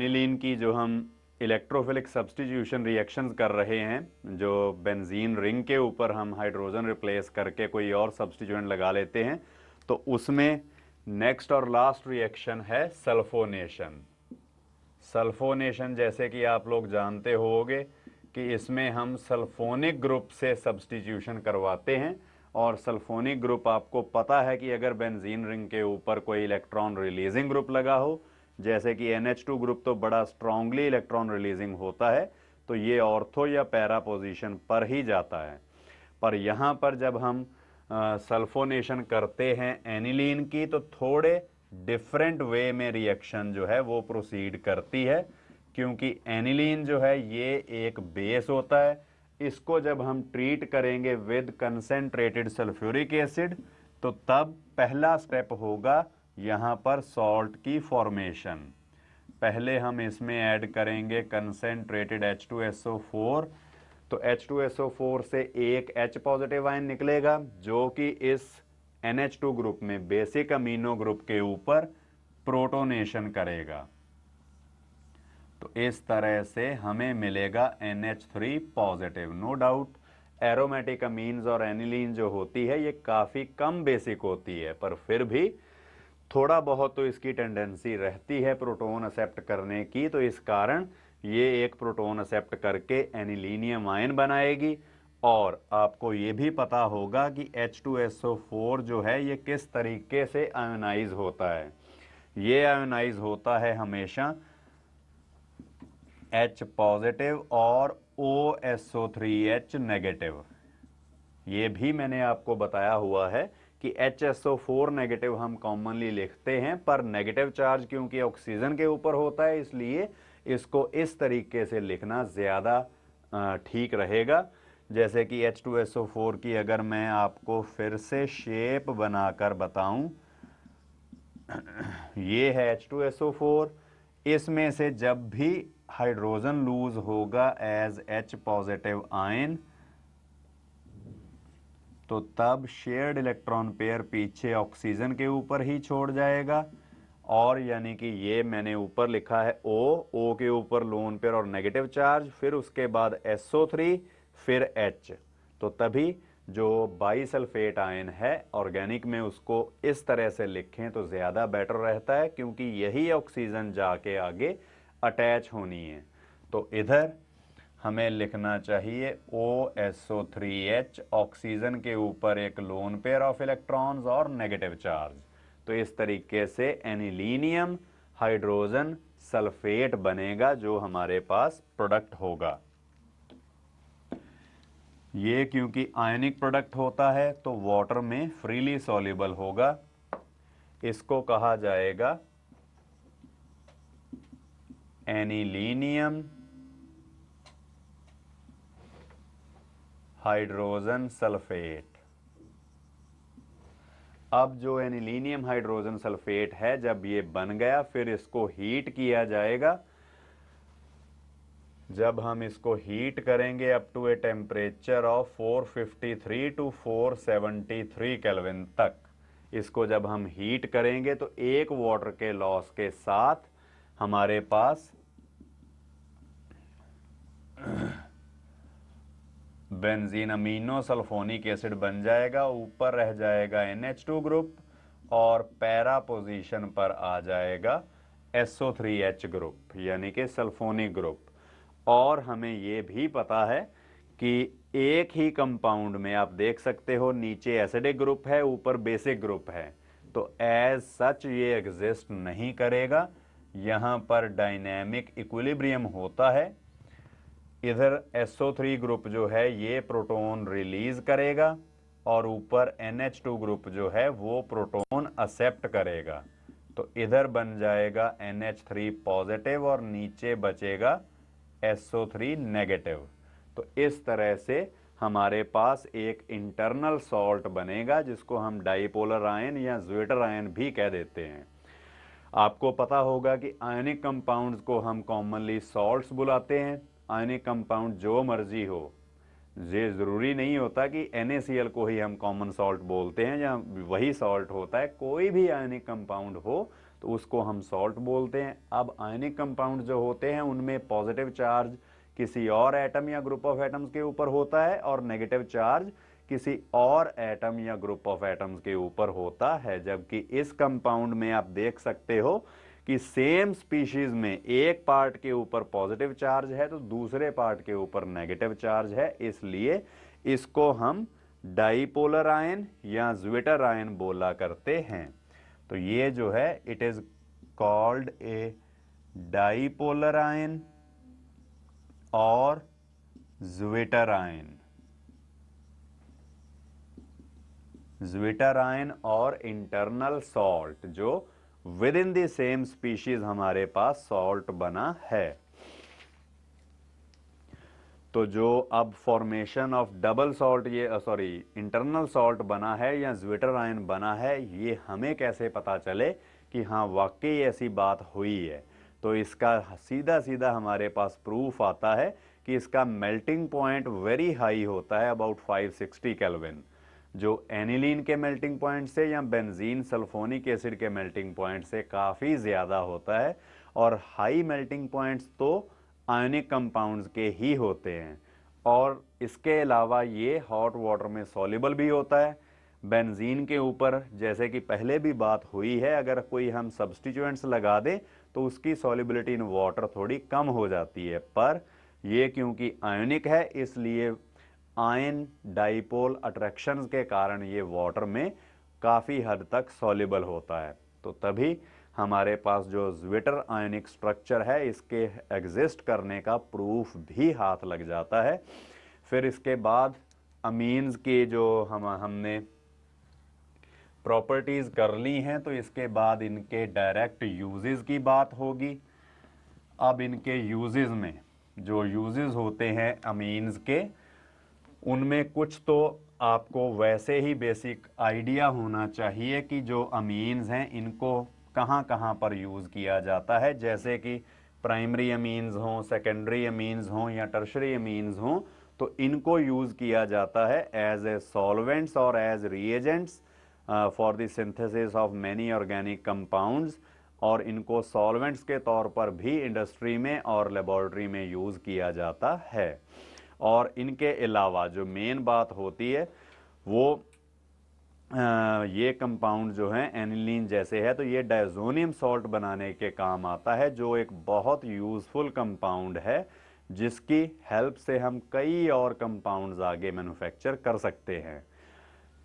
Aniline की जो हम इलेक्ट्रोफिलिक सब्स्टिट्यूशन रिएक्शंस कर रहे हैं, जो बेंजीन रिंग के ऊपर हम हाइड्रोजन रिप्लेस करके कोई और सब्स्टिट्यूएंट लगा लेते हैं, तो उसमें नेक्स्ट और लास्ट रिएक्शन है सल्फोनेशन। सल्फोनेशन जैसे कि आप लोग जानते होंगे कि इसमें हम सल्फोनिक ग्रुप से सब्स्टिट्यूशन करवाते हैं, और सल्फोनिक ग्रुप आपको पता है कि अगर बेंजीन रिंग के ऊपर कोई इलेक्ट्रॉन रिलीजिंग ग्रुप लगा हो, जैसे कि NH2 ग्रुप तो बड़ा स्ट्रांगली इलेक्ट्रॉन रिलीजिंग होता है, तो ये ऑर्थो या पैरा पोजीशन पर ही जाता है। पर यहाँ पर जब हम सल्फोनेशन करते हैं एनिलीन की, तो थोड़े डिफरेंट वे में रिएक्शन जो है वो प्रोसीड करती है, क्योंकि एनिलीन जो है ये एक बेस होता है। इसको जब हम ट्रीट करेंगे विद कंसेंट्रेटेड सल्फ्यूरिक एसिड, तो तब पहला स्टेप होगा यहाँ पर सॉल्ट की फॉर्मेशन। पहले हम इसमें ऐड करेंगे कंसेंट्रेटेड H2SO4, तो H2SO4 से एक H पॉजिटिव आयन निकलेगा जो कि इस NH2 ग्रुप में बेसिक अमीनो ग्रुप के ऊपर प्रोटोनेशन करेगा। तो इस तरह से हमें मिलेगा NH3 positive. No doubt aromatic amines और एनिलीन जो होती है ये काफ़ी कम बेसिक होती है, पर फिर भी थोड़ा बहुत तो इसकी टेंडेंसी रहती है प्रोटॉन एक्सेप्ट करने की, तो इस कारण ये एक प्रोटॉन एक्सेप्ट करके एनिलीनियम आयन बनाएगी। और आपको ये भी पता होगा कि H2SO4 जो है ये किस तरीके से आयोनाइज होता है। ये आयोनाइज होता है हमेशा H पॉजिटिव और OSO3H नेगेटिव। ये भी मैंने आपको बताया हुआ है कि HSO4 नेगेटिव हम कॉमनली लिखते हैं, पर नेगेटिव चार्ज क्योंकि ऑक्सीजन के ऊपर होता है, इसलिए इसको इस तरीके से लिखना ज़्यादा ठीक रहेगा। जैसे कि H2SO4 की अगर मैं आपको फिर से शेप बनाकर बताऊं, ये है H2SO4। इसमें से जब भी हाइड्रोजन लूज होगा एज H पॉजिटिव आयन, तो तब शेयर्ड इलेक्ट्रॉन पेयर पीछे ऑक्सीजन के ऊपर ही छोड़ जाएगा, और यानी कि ये मैंने ऊपर लिखा है O के ऊपर लोन पेयर और नेगेटिव चार्ज, फिर उसके बाद SO3, फिर H। तो तभी जो बाईसल्फेट आयन है ऑर्गेनिक में उसको इस तरह से लिखें तो ज़्यादा बेटर रहता है, क्योंकि यही ऑक्सीजन जाके आगे अटैच होनी है। तो इधर हमें लिखना चाहिए OSO3H, ऑक्सीजन के ऊपर एक लोन पेयर ऑफ इलेक्ट्रॉन्स और नेगेटिव चार्ज। तो इस तरीके से एनिलीनियम हाइड्रोजन सल्फेट बनेगा जो हमारे पास प्रोडक्ट होगा। ये क्योंकि आयनिक प्रोडक्ट होता है तो वाटर में फ्रीली सॉल्युबल होगा। इसको कहा जाएगा एनिलीनियम हाइड्रोजन सल्फेट। अब जो एनिलीनियम हाइड्रोजन सल्फेट है, जब ये बन गया फिर इसको हीट किया जाएगा। जब हम इसको हीट करेंगे up to a temperature of 453 to 473 kelvin तक, इसको जब हम हीट करेंगे तो एक वाटर के लॉस के साथ हमारे पास बेंजीन अमीनो सल्फोनिक एसिड बन जाएगा। ऊपर रह जाएगा NH2 ग्रुप और पैरा पोजीशन पर आ जाएगा SO3H ग्रुप, यानी कि सल्फोनिक ग्रुप। और हमें ये भी पता है कि एक ही कंपाउंड में आप देख सकते हो नीचे एसिडिक ग्रुप है, ऊपर बेसिक ग्रुप है, तो एज सच ये एग्जिस्ट नहीं करेगा। यहाँ पर डायनेमिक इक्विलिब्रियम होता है। इधर SO3 ग्रुप जो है ये प्रोटॉन रिलीज करेगा और ऊपर NH2 ग्रुप जो है वो प्रोटॉन एक्सेप्ट करेगा। तो इधर बन जाएगा NH3 पॉजिटिव और नीचे बचेगा SO3 नेगेटिव। तो इस तरह से हमारे पास एक इंटरनल सॉल्ट बनेगा जिसको हम डाइपोलर आयन या ज्वेटर आयन भी कह देते हैं। आपको पता होगा कि आयनिक कंपाउंड्स को हम कॉमनली सॉल्ट्स बुलाते हैं। आयनिक कंपाउंड जो मर्जी हो, ये ज़रूरी नहीं होता कि NaCl को ही हम कॉमन सॉल्ट बोलते हैं या वही सॉल्ट होता है। कोई भी आयनिक कंपाउंड हो तो उसको हम सॉल्ट बोलते हैं। अब आयनिक कंपाउंड जो होते हैं उनमें पॉजिटिव चार्ज किसी और एटम या ग्रुप ऑफ एटम्स के ऊपर होता है और नेगेटिव चार्ज किसी और एटम या ग्रुप ऑफ एटम्स के ऊपर होता है। जबकि इस कंपाउंड में आप देख सकते हो कि सेम स्पीशीज में एक पार्ट के ऊपर पॉजिटिव चार्ज है तो दूसरे पार्ट के ऊपर नेगेटिव चार्ज है, इसलिए इसको हम डाइपोलर आयन या ज्विटर आयन बोला करते हैं। तो ये जो है it is called a dipolar ion और ज्विटर आयन। ज्विटर आयन और इंटरनल सॉल्ट जो with in the same species हमारे पास सॉल्ट बना है। तो जो अब फॉर्मेशन ऑफ डबल सॉल्ट ये सॉरी इंटरनल सॉल्ट बना है या ज्विटर आयन बना है, ये हमें कैसे पता चले कि हाँ वाकई ऐसी बात हुई है। तो इसका सीधा सीधा हमारे पास प्रूफ आता है कि इसका मेल्टिंग पॉइंट वेरी हाई होता है, अबाउट 560 केल्विन, जो एनिलीन के मेल्टिंग पॉइंट से या बेंजीन सल्फोनिक एसिड के मेल्टिंग पॉइंट से काफ़ी ज़्यादा होता है। और हाई मेल्टिंग पॉइंट्स तो आयनिक कंपाउंड्स के ही होते हैं। और इसके अलावा ये हॉट वाटर में सॉल्युबल भी होता है। बेंजीन के ऊपर जैसे कि पहले भी बात हुई है, अगर कोई हम सब्स्टिट्यूएंट्स लगा दें तो उसकी सॉल्युबिलिटी इन वाटर थोड़ी कम हो जाती है, पर ये क्योंकि आयनिक है इसलिए आयन डाइपोल अट्रैक्शंस के कारण ये वाटर में काफ़ी हद तक सॉल्युबल होता है। तो तभी हमारे पास जो ज्विटर आयनिक स्ट्रक्चर है इसके एग्जिस्ट करने का प्रूफ भी हाथ लग जाता है। फिर इसके बाद अमीन्स के जो हमने प्रॉपर्टीज़ कर ली हैं, तो इसके बाद इनके डायरेक्ट यूजेस की बात होगी। अब इनके यूजेस में जो यूजेस होते हैं अमीन्स के, उनमें कुछ तो आपको वैसे ही बेसिक आइडिया होना चाहिए कि जो अमीन्स हैं इनको कहाँ कहाँ पर यूज़ किया जाता है। जैसे कि प्राइमरी अमीन्स हों, सेकेंडरी अमीन्स हों या टर्शरी अमीन्स हों, तो इनको यूज़ किया जाता है एज ए सॉल्वेंट्स और as reagents for the synthesis of many organic compounds. और इनको सॉल्वेंट्स के तौर पर भी इंडस्ट्री में और लेबोरेटरी में यूज़ किया जाता है। और इनके अलावा जो मेन बात होती है वो ये कंपाउंड जो है एनिलीन जैसे है, तो ये डायजोनियम सॉल्ट बनाने के काम आता है, जो एक बहुत यूज़फुल कंपाउंड है जिसकी हेल्प से हम कई और कंपाउंड्स आगे मैन्युफैक्चर कर सकते हैं।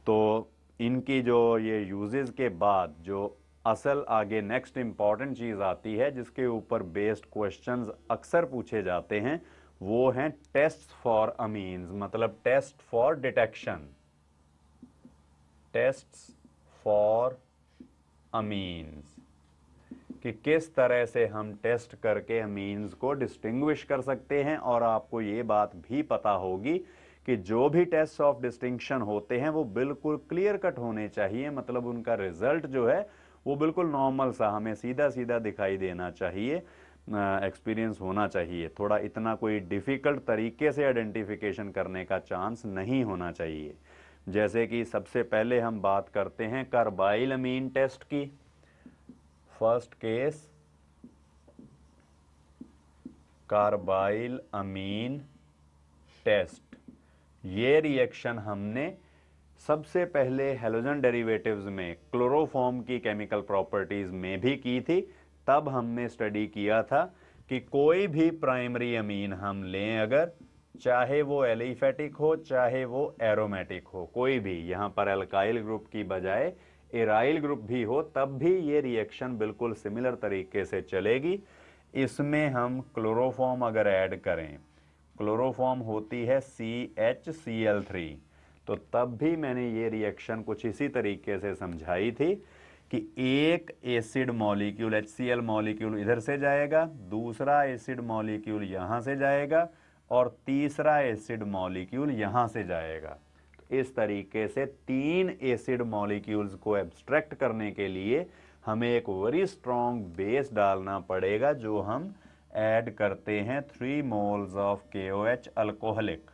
तो इनकी जो ये यूजेस के बाद जो असल आगे नेक्स्ट इंपॉर्टेंट चीज़ आती है जिसके ऊपर बेस्ड क्वेश्चंस अक्सर पूछे जाते हैं, वो हैं टेस्ट फॉर अमीन्स, मतलब test for detection. Tests for amines कि किस तरह से हम टेस्ट करके अमीन्स को डिस्टिंग्विश कर सकते हैं। और आपको ये बात भी पता होगी कि जो भी टेस्ट ऑफ डिस्टिंक्शन होते हैं वो बिल्कुल क्लियर कट होने चाहिए, मतलब उनका रिजल्ट जो है वो बिल्कुल नॉर्मल सा हमें सीधा सीधा दिखाई देना चाहिए, एक्सपीरियंस होना चाहिए। थोड़ा इतना कोई डिफ़िकल्ट तरीके से आइडेंटिफिकेशन करने का चांस नहीं होना चाहिए। जैसे कि सबसे पहले हम बात करते हैं कार्बाइल अमीन टेस्ट की। फर्स्ट केस कार्बाइल अमीन टेस्ट। ये रिएक्शन हमने सबसे पहले हैलोजन डेरिवेटिव्स में क्लोरोफॉर्म की केमिकल प्रॉपर्टीज में भी की थी। तब हमने स्टडी किया था कि कोई भी प्राइमरी अमीन हम लें, अगर चाहे वो एलिफेटिक हो चाहे वो एरोमेटिक हो, कोई भी, यहाँ पर अल्काइल ग्रुप की बजाय एराइल ग्रुप भी हो, तब भी ये रिएक्शन बिल्कुल सिमिलर तरीके से चलेगी। इसमें हम क्लोरोफॉर्म अगर ऐड करें, क्लोरोफॉर्म होती है CHCl3, तो तब भी मैंने ये रिएक्शन कुछ इसी तरीके से समझाई थी कि एक एसिड मॉलिक्यूल HCl मॉलिक्यूल इधर से जाएगा, दूसरा एसिड मॉलिक्यूल यहाँ से जाएगा और तीसरा एसिड मॉलिक्यूल यहाँ से जाएगा। तो इस तरीके से 3 एसिड मॉलिक्यूल्स को एब्स्ट्रैक्ट करने के लिए हमें एक वेरी स्ट्रॉन्ग बेस डालना पड़ेगा, जो हम ऐड करते हैं 3 मोल्स ऑफ KOH अल्कोहलिक।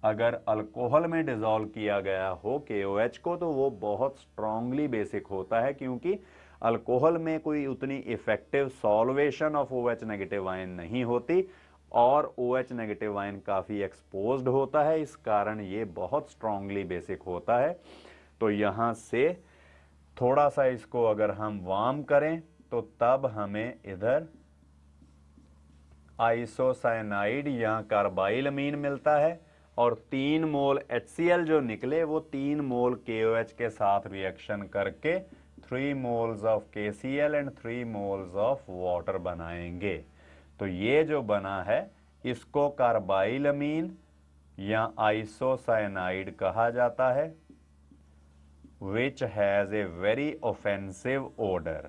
अगर अल्कोहल में डिजोल्व किया गया हो KOH को, तो वो बहुत स्ट्रांगली बेसिक होता है, क्योंकि अल्कोहल में कोई उतनी effective solvation of OH negative ion नहीं होती और OH नेगेटिव आयन काफ़ी एक्सपोज्ड होता है, इस कारण ये बहुत स्ट्रांगली बेसिक होता है। तो यहाँ से थोड़ा सा इसको अगर हम वार्म करें तो तब हमें इधर आइसोसाइनाइड या कार्बाइल अमीन मिलता है और 3 मोल HCl जो निकले वो 3 मोल KOH के साथ रिएक्शन करके 3 moles of KCl and 3 moles of water बनाएंगे। तो ये जो बना है इसको कार्बाइल अमीन या आइसोसाइनाइड कहा जाता है, which has a very offensive odor,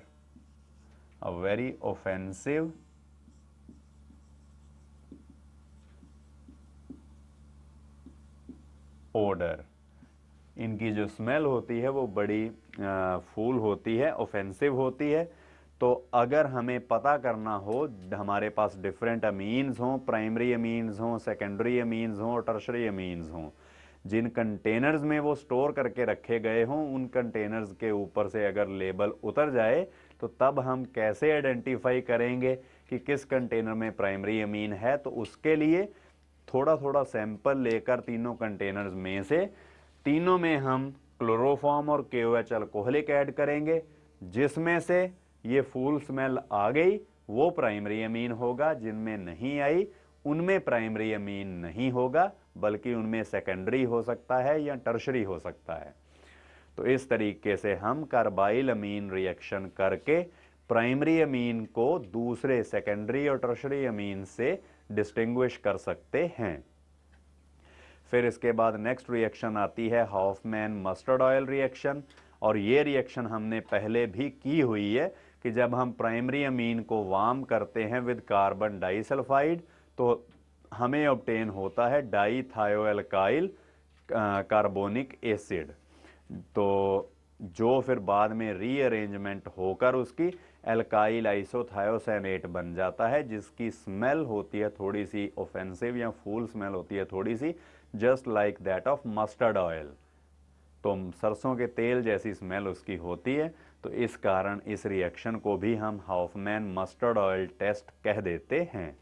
a very offensive odour. इनकी जो स्मेल होती है वो बड़ी फूल होती है, ऑफेंसिव होती है। तो अगर हमें पता करना हो, हमारे पास डिफरेंट अमीन्स हों, प्राइमरी अमीन्स हों, सेकेंडरी अमीन्स हों और टर्शरी अमीन्स हों, जिन कंटेनर्स में वो स्टोर करके रखे गए हों, उन कंटेनर्स के ऊपर से अगर लेबल उतर जाए तो तब हम कैसे आइडेंटिफाई करेंगे कि किस कंटेनर में प्राइमरी अमीन है। तो उसके लिए थोड़ा थोड़ा सैंपल लेकर तीनों कंटेनर्स में से तीनों में हम क्लोरोफॉर्म और KOH अल्कोहलिक ऐड करेंगे, जिसमें से ये फूल स्मेल आ गई वो प्राइमरी अमीन होगा, जिनमें नहीं आई उनमें प्राइमरी अमीन नहीं होगा, बल्कि उनमें सेकेंडरी हो सकता है या टर्शरी हो सकता है। तो इस तरीके से हम कार्बाइल अमीन रिएक्शन करके प्राइमरी अमीन को दूसरे सेकेंडरी और टर्शरी अमीन से डिस्टिंग्विश कर सकते हैं। फिर इसके बाद नेक्स्ट रिएक्शन आती है हॉफमैन मस्टर्ड ऑयल रिएक्शन, और ये रिएक्शन हमने पहले भी की हुई है कि जब हम प्राइमरी अमीन को वार्म करते हैं विद कार्बन डाइसल्फाइड तो हमें ऑब्टेन होता है डाईथायोएल्काइल कार्बोनिक एसिड, तो जो फिर बाद में रीअरेंजमेंट होकर उसकी एल्काइल आइसोथायोसैनेट बन जाता है, जिसकी स्मेल होती है थोड़ी सी ऑफेंसिव या फूल स्मेल होती है थोड़ी सी, just like that of mustard oil. तो सरसों के तेल जैसी स्मेल उसकी होती है। तो इस कारण इस रिएक्शन को भी हम हॉफमैन मस्टर्ड ऑयल टेस्ट कह देते हैं।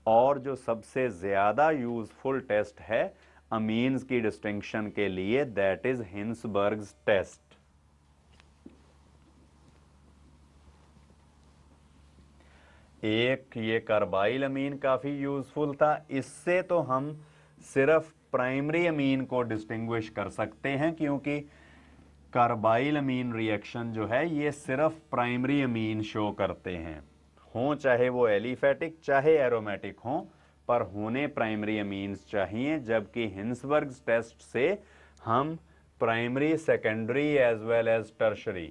और जो सबसे ज़्यादा यूजफुल टेस्ट है अमीन्स की डिस्टिंक्शन के लिए, दैट इज हिंसबर्ग्स टेस्ट। एक ये कार्बाइल अमीन काफ़ी यूजफुल था, इससे तो हम सिर्फ प्राइमरी अमीन को डिस्टिंग्विश कर सकते हैं, क्योंकि कार्बाइल अमीन रिएक्शन जो है ये सिर्फ प्राइमरी अमीन शो करते हैं, हों चाहे वो एलिफेटिक चाहे एरोमेटिक हों, पर होने प्राइमरी अमीन्स चाहिए। जबकि हिंसबर्ग्स टेस्ट से हम primary, secondary as well as tertiary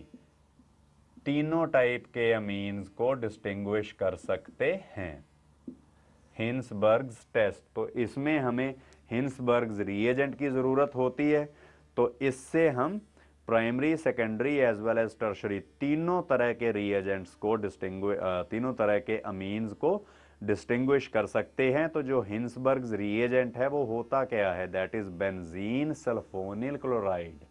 तीनों टाइप के अमीन्स को डिस्टिंग्विश कर सकते हैं। हिंसबर्ग्स टेस्ट, तो इसमें हमें हिंसबर्ग्स रिएजेंट की ज़रूरत होती है, तो इससे हम primary, secondary as well as tertiary तीनों तरह के रिएजेंट्स को तीनों तरह के अमीन्स को डिस्टिंग्विश कर सकते हैं। तो जो हिंसबर्ग्स रिएजेंट है वो होता क्या है, that is benzene sulphonyl chloride.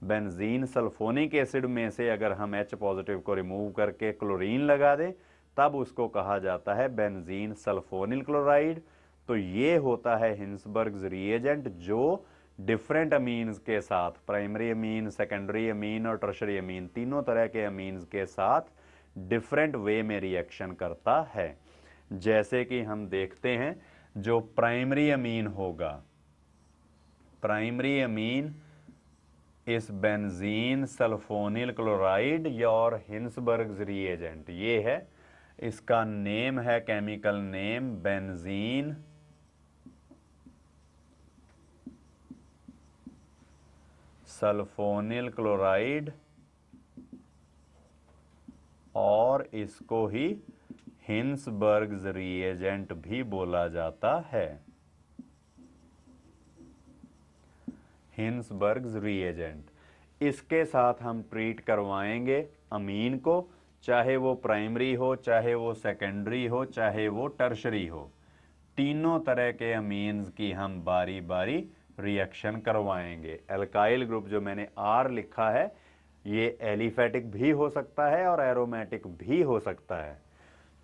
Benzene sulphonic acid में से अगर हम H पॉजिटिव को रिमूव करके क्लोरीन लगा दें तब उसको कहा जाता है बेंजीन सल्फोनिल क्लोराइड। तो ये होता है हिंसबर्ग्स रिएजेंट जो डिफरेंट अमीन्स के साथ, प्राइमरी अमीन, सेकेंडरी अमीन और टर्शरी अमीन तीनों तरह के अमीन्स के साथ डिफरेंट वे में रिएक्शन करता है। जैसे कि हम देखते हैं जो प्राइमरी अमीन होगा, प्राइमरी अमीन इस बेंजीन सल्फोनिल क्लोराइड और हिंसबर्ग्स रिएजेंट ये है, इसका नेम है, chemical name benzene sulphonyl chloride, और इसको ही हिंसबर्ग्स रिएजेंट भी बोला जाता है। हिंसबर्ग्स रिएजेंट, इसके साथ हम ट्रीट करवाएंगे अमीन को, चाहे वो प्राइमरी हो, चाहे वो सेकेंडरी हो, चाहे वो टर्शरी हो, तीनों तरह के अमीन्स की हम बारी बारी रिएक्शन करवाएंगे। एल्काइल ग्रुप जो मैंने R लिखा है ये एलिफेटिक भी हो सकता है और एरोमेटिक भी हो सकता है।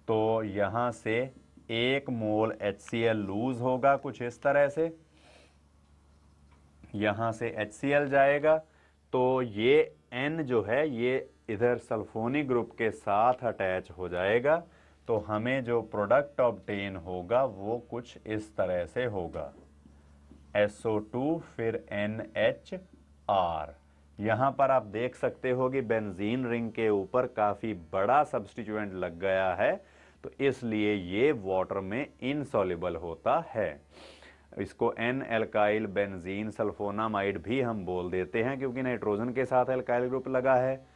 तो यहाँ से 1 मोल HCl लूज होगा कुछ इस तरह से, यहाँ से HCl जाएगा, तो ये N जो है ये इधर सल्फोनिक ग्रुप के साथ अटैच हो जाएगा। तो हमें जो प्रोडक्ट ऑब्टेन होगा वो कुछ इस तरह से होगा, SO2 फिर NHR। यहाँ पर आप देख सकते हो कि बेंजीन रिंग के ऊपर काफ़ी बड़ा सब्स्टिट्यूएंट लग गया है, तो इसलिए ये वाटर में इनसॉल्युबल होता है। इसको एन एल्काइल बेंजीन सल्फोनामाइड भी हम बोल देते हैं क्योंकि नाइट्रोजन के साथ एल्काइल ग्रुप लगा है।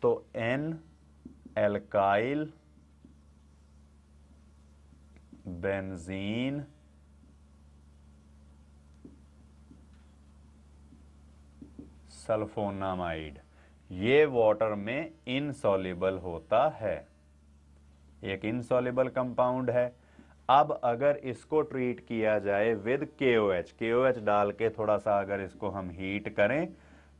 तो एन एल्काइल बेंजीन सल्फोनामाइड ये वाटर में इनसॉल्युबल होता है, एक इनसॉल्युबल कंपाउंड है। अब अगर इसको ट्रीट किया जाए विद KOH डाल के थोड़ा सा अगर इसको हम हीट करें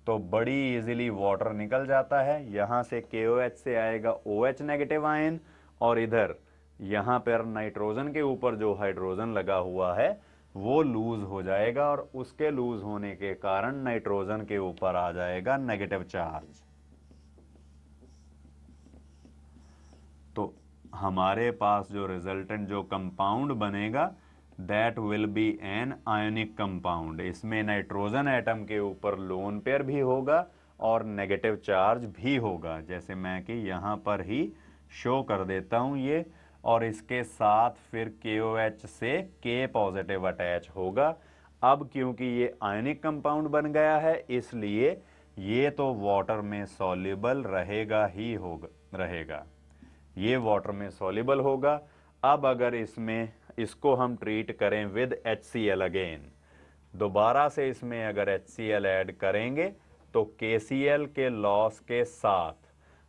तो बड़ी इजीली वाटर निकल जाता है। यहाँ से KOH से आएगा OH नेगेटिव आयन और इधर यहाँ पर नाइट्रोजन के ऊपर जो हाइड्रोजन लगा हुआ है वो लूज हो जाएगा और उसके लूज होने के कारण नाइट्रोजन के ऊपर आ जाएगा नेगेटिव चार्ज। तो हमारे पास जो रिजल्टेंट जो कंपाउंड बनेगा that will be an ionic compound. इसमें नाइट्रोजन एटम के ऊपर लोन पेयर भी होगा और नेगेटिव चार्ज भी होगा, जैसे मैं कि यहाँ पर ही शो कर देता हूँ ये। और इसके साथ फिर KOH से K पॉजिटिव अटैच होगा। अब क्योंकि ये आयनिक कंपाउंड बन गया है इसलिए ये तो वाटर में सॉल्युबल रहेगा ही रहेगा, ये वाटर में सॉल्युबल होगा। अब अगर इसको हम ट्रीट करें विद HCl अगेन, दोबारा से इसमें अगर HCl ऐड करेंगे तो KCl के लॉस के साथ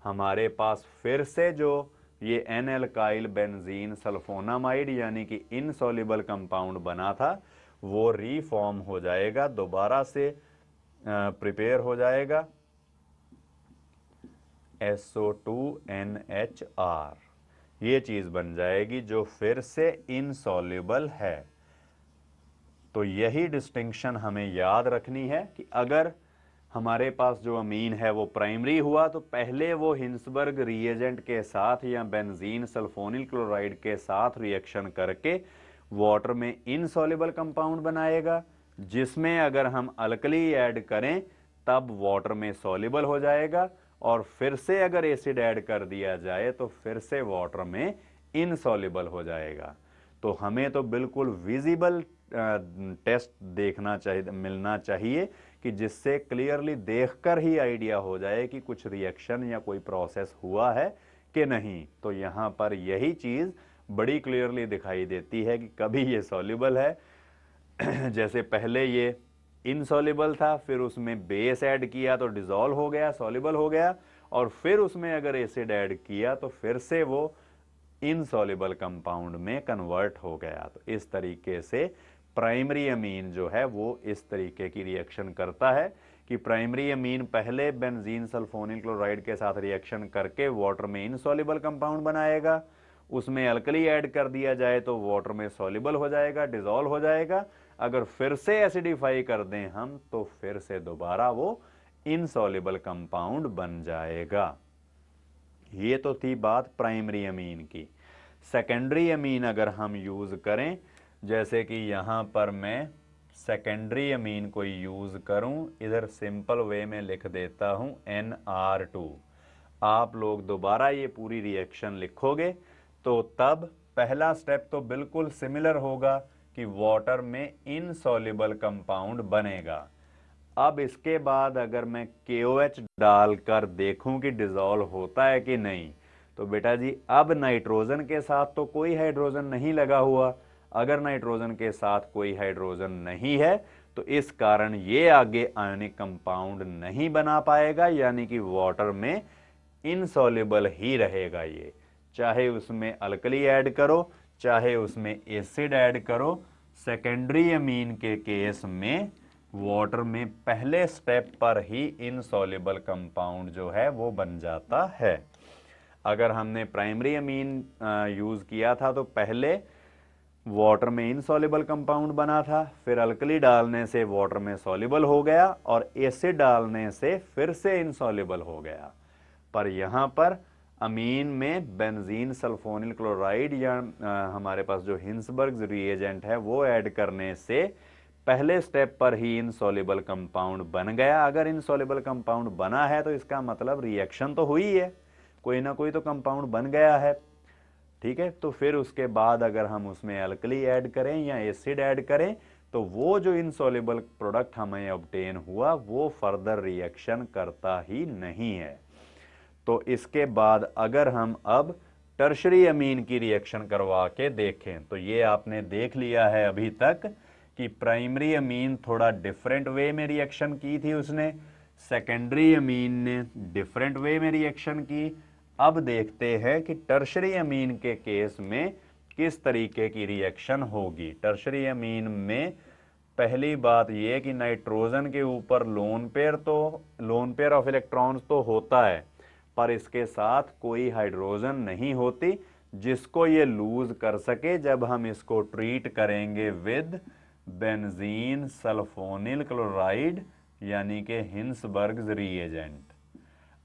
हमारे पास फिर से जो ये एन एल्काइल बेंजीन सल्फोनामाइड यानी कि इनसॉल्युबल कंपाउंड बना था वो रीफॉर्म हो जाएगा, दोबारा से प्रिपेयर हो जाएगा SO2NHR, ये चीज बन जाएगी जो फिर से इनसॉल्युबल है। तो यही डिस्टिंक्शन हमें याद रखनी है कि अगर हमारे पास जो अमीन है वो प्राइमरी हुआ तो पहले वो हिंसबर्ग रिएजेंट के साथ या बेंजीन सल्फोनिल क्लोराइड के साथ रिएक्शन करके वाटर में इनसॉल्युबल कंपाउंड बनाएगा, जिसमें अगर हम अल्कली ऐड करें तब वाटर में सॉल्युबल हो जाएगा और फिर से अगर एसिड ऐड कर दिया जाए तो फिर से वाटर में इनसॉल्युबल हो जाएगा। तो हमें तो बिल्कुल विजिबल टेस्ट देखना चाहिए, मिलना चाहिए कि जिससे क्लियरली देखकर ही आइडिया हो जाए कि कुछ रिएक्शन या कोई प्रोसेस हुआ है कि नहीं। तो यहाँ पर यही चीज बड़ी क्लियरली दिखाई देती है कि कभी ये सॉल्युबल है जैसे पहले ये इनसॉल्युबल था, फिर उसमें बेस ऐड किया तो डिसॉल्व हो गया, सॉल्युबल हो गया, और फिर उसमें अगर एसिड ऐड किया तो फिर से वो इनसॉल्युबल कंपाउंड में कन्वर्ट हो गया। तो इस तरीके से प्राइमरी अमीन जो है वो इस तरीके की रिएक्शन करता है कि प्राइमरी अमीन पहले बेंजीन सल्फोनिल क्लोराइड के साथ रिएक्शन करके वाटर में इनसॉल्युबल कंपाउंड बनाएगा, उसमें अल्कली ऐड कर दिया जाए तो वाटर में सॉल्युबल हो जाएगा, डिसॉल्व हो जाएगा। अगर फिर से एसिडिफाई कर दें हम तो फिर से दोबारा वो इनसॉल्युबल कंपाउंड बन जाएगा। ये तो थी बात प्राइमरी अमीन की। सेकेंडरी अमीन अगर हम यूज करें, जैसे कि यहां पर मैं सेकेंडरी अमीन को यूज करूं, इधर सिंपल वे में लिख देता हूं NR2। आप लोग दोबारा ये पूरी रिएक्शन लिखोगे तो तब पहला स्टेप तो बिल्कुल सिमिलर होगा कि वाटर में इनसॉल्युबल कंपाउंड बनेगा। अब इसके बाद अगर मैं KOH डालकर देखूं कि डिसॉल्व होता है कि नहीं, तो बेटा जी अब नाइट्रोजन के साथ तो कोई हाइड्रोजन नहीं लगा हुआ। अगर नाइट्रोजन के साथ कोई हाइड्रोजन नहीं है तो इस कारण ये आगे आयनिक कंपाउंड नहीं बना पाएगा, यानी कि वाटर में इनसॉल्युबल ही रहेगा ये, चाहे उसमें अल्कली ऐड करो चाहे उसमें एसिड ऐड करो। सेकेंडरी अमीन के केस में वाटर में पहले स्टेप पर ही इनसॉल्युबल कंपाउंड जो है वो बन जाता है। अगर हमने प्राइमरी अमीन यूज किया था तो पहले वाटर में इनसॉल्युबल कंपाउंड बना था, फिर अल्कली डालने से वाटर में सॉल्युबल हो गया और एसिड डालने से फिर से इनसॉल्युबल हो गया। पर यहां पर अमीन में बेंजीन सल्फोनिल क्लोराइड या हमारे पास जो हिंसबर्ग रिएजेंट है वो ऐड करने से पहले स्टेप पर ही इनसॉल्युबल कंपाउंड बन गया। अगर इनसॉल्युबल कंपाउंड बना है तो इसका मतलब रिएक्शन तो हुई है, कोई ना कोई तो कंपाउंड बन गया है। ठीक है, तो फिर उसके बाद अगर हम उसमें अल्कली ऐड करें या एसिड ऐड करें तो वो जो इनसॉल्युबल प्रोडक्ट हमें ऑब्टेन हुआ वो फर्दर रिएक्शन करता ही नहीं है। तो इसके बाद अगर हम अब टर्शरी अमीन की रिएक्शन करवा के देखें तो ये आपने देख लिया है अभी तक कि प्राइमरी अमीन थोड़ा डिफरेंट वे में रिएक्शन की थी उसने, सेकेंडरी अमीन ने डिफरेंट वे में रिएक्शन की। अब देखते हैं कि टर्शरी अमीन के केस में किस तरीके की रिएक्शन होगी। टर्शरी अमीन में पहली बात यह कि नाइट्रोजन के ऊपर लोन पेयर ऑफ इलेक्ट्रॉन्स तो होता है, पर इसके साथ कोई हाइड्रोजन नहीं होती जिसको ये लूज कर सके जब हम इसको ट्रीट करेंगे विद बेंजीन सल्फोनिल क्लोराइड यानी कि हिंसबर्ग रिएजेंट।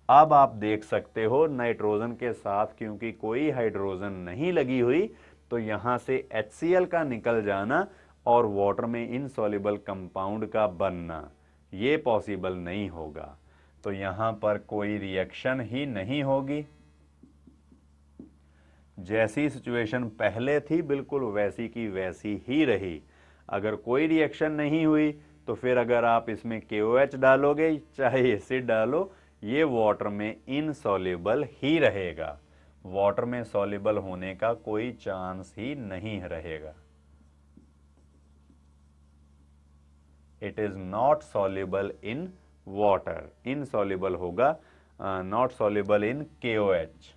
अब आप देख सकते हो नाइट्रोजन के साथ क्योंकि कोई हाइड्रोजन नहीं लगी हुई तो यहां से HCl का निकल जाना और वाटर में इनसॉल्युबल कंपाउंड का बनना ये पॉसिबल नहीं होगा। तो यहां पर कोई रिएक्शन ही नहीं होगी। जैसी सिचुएशन पहले थी बिल्कुल वैसी की वैसी ही रही। अगर कोई रिएक्शन नहीं हुई तो फिर अगर आप इसमें KOH डालोगे चाहे एसिड डालो ये वाटर में इनसॉल्युबल ही रहेगा, वाटर में सॉल्युबल होने का कोई चांस ही नहीं रहेगा। It is not soluble in water, insoluble होगा, not soluble in KOH।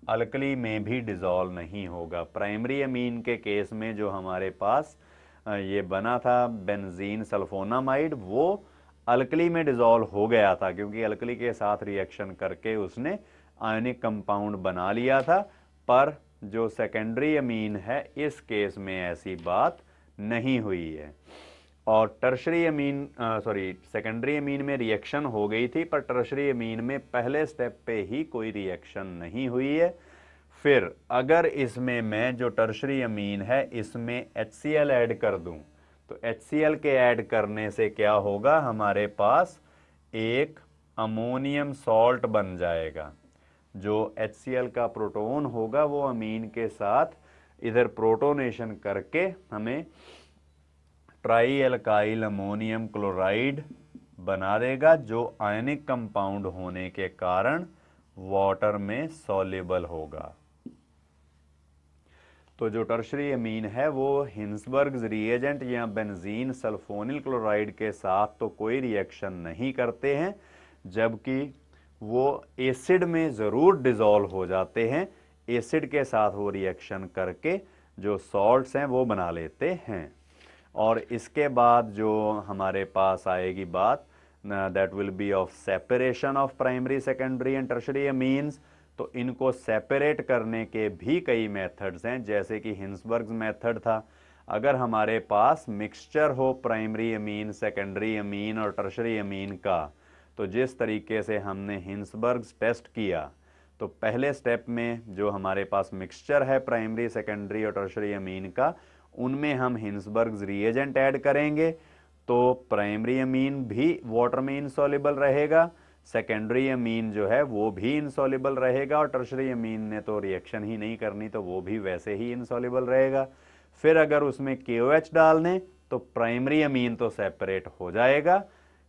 Alkali में भी डिसॉल्व नहीं होगा। प्राइमरी अमीन के केस में जो हमारे पास ये बना था बेंजीन सल्फोनामाइड वो अल्कली में डिसॉल्व हो गया था क्योंकि अल्कली के साथ रिएक्शन करके उसने आयनिक कंपाउंड बना लिया था। पर जो सेकेंडरी अमीन है इस केस में ऐसी बात नहीं हुई है। और टर्शरी अमीन सेकेंडरी अमीन में रिएक्शन हो गई थी पर टर्शरी अमीन में पहले स्टेप पे ही कोई रिएक्शन नहीं हुई है। फिर अगर इसमें मैं जो टर्शरी अमीन है इसमें HCl ऐड कर दूं तो HCl के ऐड करने से क्या होगा, हमारे पास एक अमोनियम सॉल्ट बन जाएगा। जो HCl का प्रोटॉन होगा वो अमीन के साथ इधर प्रोटोनेशन करके हमें ट्राई एल्काइल अमोनियम क्लोराइड बना देगा जो आयनिक कंपाउंड होने के कारण वाटर में सॉल्युबल होगा। तो जो टर्शरी अमीन है वो हिंसबर्ग रिएजेंट या बेंजीन सल्फोनिल क्लोराइड के साथ तो कोई रिएक्शन नहीं करते हैं, जबकि वो एसिड में ज़रूर डिसॉल्व हो जाते हैं। एसिड के साथ वो रिएक्शन करके जो सॉल्ट्स हैं वो बना लेते हैं। और इसके बाद जो हमारे पास आएगी बात that will B of separation of primary secondary and tertiary amines. तो इनको सेपरेट करने के भी कई मेथड्स हैं जैसे कि हिंसबर्ग मेथड था। अगर हमारे पास मिक्सचर हो प्राइमरी अमीन सेकेंडरी अमीन और टर्शरी अमीन का तो जिस तरीके से हमने हिंसबर्ग टेस्ट किया तो पहले स्टेप में जो हमारे पास मिक्सचर है प्राइमरी सेकेंडरी और टर्शरी अमीन का उनमें हम हिंसबर्ग रिएजेंट ऐड करेंगे तो प्राइमरी अमीन भी वाटर में इनसॉल्युबल रहेगा, सेकेंडरी अमीन जो है वो भी इनसॉल्युबल रहेगा और टर्शरी अमीन ने तो रिएक्शन ही नहीं करनी तो वो भी वैसे ही इनसॉल्युबल रहेगा। फिर अगर उसमें KOH डाल दें तो प्राइमरी अमीन तो सेपरेट हो जाएगा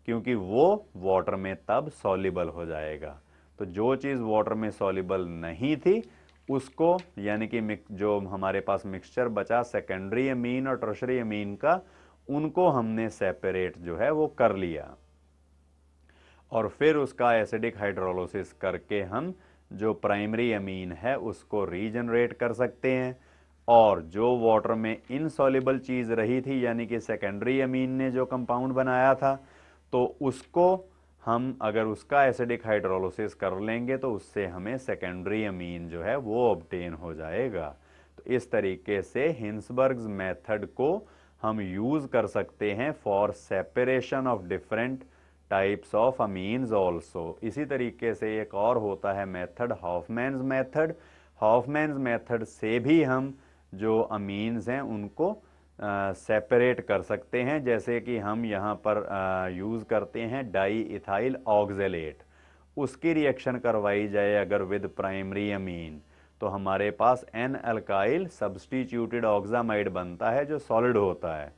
क्योंकि वो वाटर में तब सॉल्युबल हो जाएगा। तो जो चीज़ वाटर में सॉल्युबल नहीं थी उसको यानी कि जो हमारे पास मिक्सचर बचा सेकेंडरी अमीन और टर्शरी अमीन का उनको हमने सेपरेट जो है वो कर लिया और फिर उसका एसिडिक हाइड्रोलिसिस करके हम जो प्राइमरी अमीन है उसको रीजनरेट कर सकते हैं और जो वाटर में इनसॉल्युबल चीज़ रही थी यानी कि सेकेंडरी अमीन ने जो कंपाउंड बनाया था, तो उसको हम अगर उसका एसिडिक हाइड्रोलिसिस कर लेंगे तो उससे हमें सेकेंडरी अमीन जो है वो ऑब्टेन हो जाएगा। तो इस तरीके से हिंसबर्ग्स मेथड को हम यूज़ कर सकते हैं for separation of different types of amines also. इसी तरीके से एक और होता है मेथड हॉफमैन्स मेथड। हॉफमैन्स मेथड से भी हम जो अमीन्स हैं उनको सेपरेट कर सकते हैं, जैसे कि हम यहाँ पर यूज़ करते हैं डाई इथाइल ऑक्जेलेट। उसकी रिएक्शन करवाई जाए अगर विद प्राइमरी अमीन, तो हमारे पास एन अल्काइल सब्सटीट्यूटेड ऑक्सामाइड बनता है जो सॉलिड होता है।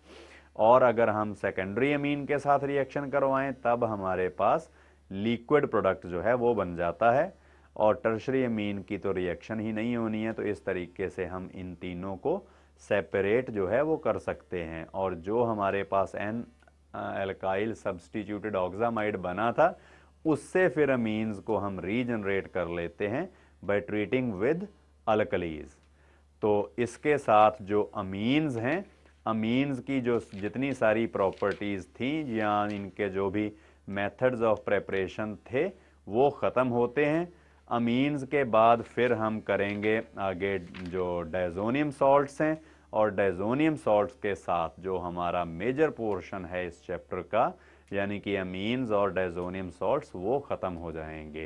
और अगर हम सेकेंडरी अमीन के साथ रिएक्शन करवाएं तब हमारे पास लिक्विड प्रोडक्ट जो है वो बन जाता है। और टर्शरी अमीन की तो रिएक्शन ही नहीं होनी है, तो इस तरीके से हम इन तीनों को सेपरेट जो है वो कर सकते हैं। और जो हमारे पास एन एल्काइल सब्सटीट्यूटेड ऑक्सामाइड बना था उससे फिर अमीन्स को हम रीजनरेट कर लेते हैं बाय ट्रीटिंग विद अल्कलीज। तो इसके साथ जो अमीन्स हैं, अमीन्स की जो जितनी सारी प्रॉपर्टीज़ थी या इनके जो भी मेथड्स ऑफ प्रेपरेशन थे वो ख़त्म होते हैं। अमीन्स के बाद फिर हम करेंगे आगे जो डायज़ोनियम सॉल्ट्स हैं, और डायज़ोनियम सॉल्ट्स के साथ जो हमारा मेजर पोर्शन है इस चैप्टर का यानी कि अमीन्स और डायज़ोनियम सॉल्ट्स वो ख़त्म हो जाएंगे।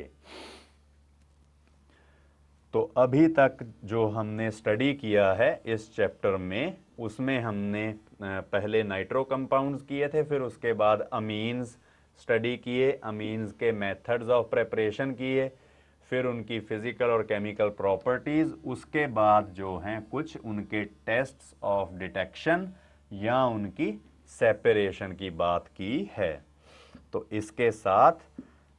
तो अभी तक जो हमने स्टडी किया है इस चैप्टर में, उसमें हमने पहले नाइट्रो कंपाउंड्स किए थे, फिर उसके बाद अमीन्स स्टडी किए, अमीन्स के मेथड्स ऑफ प्रेपरेशन किए, फिर उनकी फिजिकल और केमिकल प्रॉपर्टीज़, उसके बाद जो हैं कुछ उनके टेस्ट्स ऑफ डिटेक्शन या उनकी सेपरेशन की बात की है। तो इसके साथ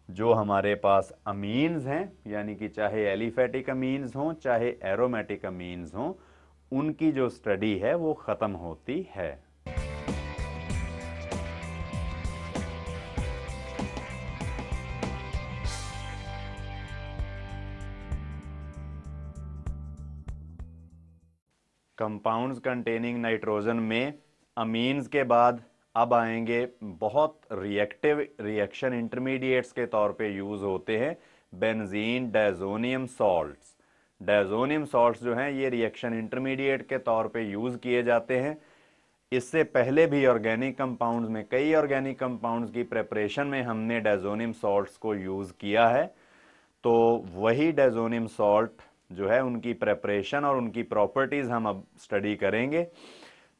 जो हमारे पास अमीन्स हैं यानी कि चाहे एलिफेटिक अमीन्स हों चाहे एरोमेटिक अमीन्स हों, उनकी जो स्टडी है वो ख़त्म होती है। कंपाउंड्स कंटेनिंग नाइट्रोजन में अमीन्स के बाद अब आएंगे बहुत रिएक्टिव रिएक्शन इंटरमीडिएट्स के तौर पे यूज़ होते हैं benzene diazonium salts. Diazonium salts जो हैं ये रिएक्शन इंटरमीडिएट के तौर पे यूज़ किए जाते हैं। इससे पहले भी ऑर्गेनिक कंपाउंड्स में, कई ऑर्गेनिक कंपाउंड्स की प्रेपरेशन में हमने डायज़ोनियम सॉल्ट्स को यूज़ किया है। तो वही डायज़ोनियम सॉल्ट जो है उनकी प्रेपरेशन और उनकी प्रॉपर्टीज़ हम अब स्टडी करेंगे।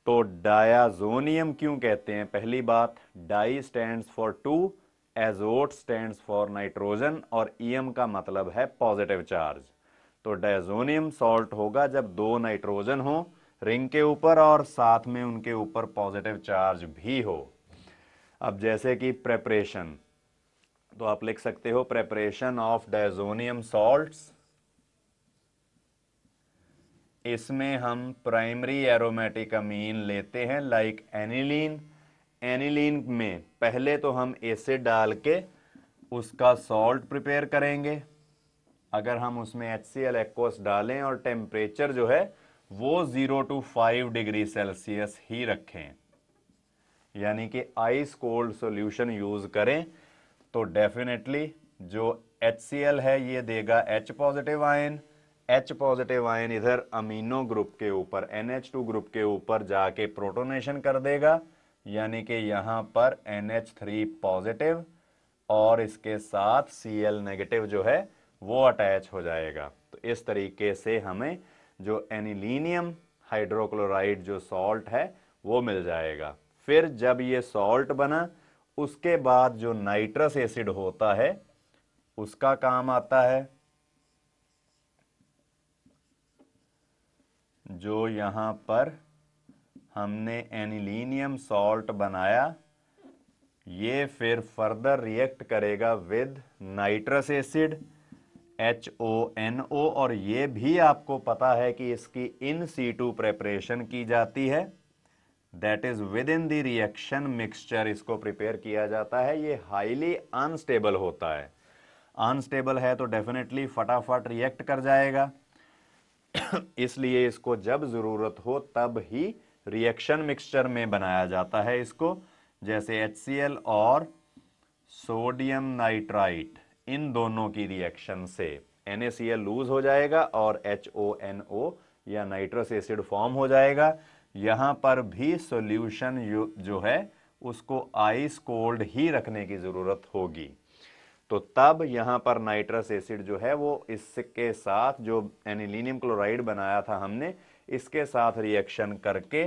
तो डायाजोनियम क्यों कहते हैं? पहली बात, di stands for two, azote stands for nitrogen, और ईएम का मतलब है पॉजिटिव चार्ज। तो डायज़ोनियम सॉल्ट होगा जब दो नाइट्रोजन हो रिंग के ऊपर और साथ में उनके ऊपर पॉजिटिव चार्ज भी हो। अब जैसे कि प्रेपरेशन, तो आप लिख सकते हो प्रेपरेशन ऑफ डायज़ोनियम सॉल्ट्स। इसमें हम प्राइमरी एरोमेटिक अमीन लेते हैं लाइक एनिलीन। एनिलीन में पहले तो हम एसिड डाल के उसका सॉल्ट प्रिपेयर करेंगे। अगर हम उसमें HCl एक्वस डालें और टेम्परेचर जो है वो 0 to 5 डिग्री सेल्सियस ही रखें, यानी कि आइस कोल्ड सॉल्यूशन यूज़ करें, तो डेफिनेटली जो HCl है ये देगा H positive ion. H positive ion इधर अमीनो ग्रुप के ऊपर NH2 ग्रुप के ऊपर जाके प्रोटोनेशन कर देगा, यानी कि यहाँ पर NH3 पॉजिटिव और इसके साथ Cl नेगेटिव जो है वो अटैच हो जाएगा। तो इस तरीके से हमें जो एनिलीनियम हाइड्रोक्लोराइड जो सॉल्ट है वो मिल जाएगा। फिर जब ये सॉल्ट बना उसके बाद जो नाइट्रस एसिड होता है उसका काम आता है। जो यहाँ पर हमने एनिलीनियम सॉल्ट बनाया ये फिर फर्दर रिएक्ट करेगा विद नाइट्रस एसिड HONO, और ये भी आपको पता है कि इसकी इन सीटू प्रेपरेशन की जाती है, that is with in the reaction mixture इसको प्रिपेयर किया जाता है। ये हाईली अनस्टेबल होता है, अनस्टेबल है तो डेफिनेटली फटाफट रिएक्ट कर जाएगा। इसलिए इसको जब ज़रूरत हो तब ही रिएक्शन मिक्सचर में बनाया जाता है इसको, जैसे HCl और सोडियम नाइट्राइट, इन दोनों की रिएक्शन से NaCl लूज हो जाएगा और HONO या नाइट्रस एसिड फॉर्म हो जाएगा। यहाँ पर भी सॉल्यूशन जो है उसको आइस कोल्ड ही रखने की ज़रूरत होगी। तो तब यहाँ पर नाइट्रस एसिड जो है वो इसके साथ जो एनिलीनियम क्लोराइड बनाया था हमने, इसके साथ रिएक्शन करके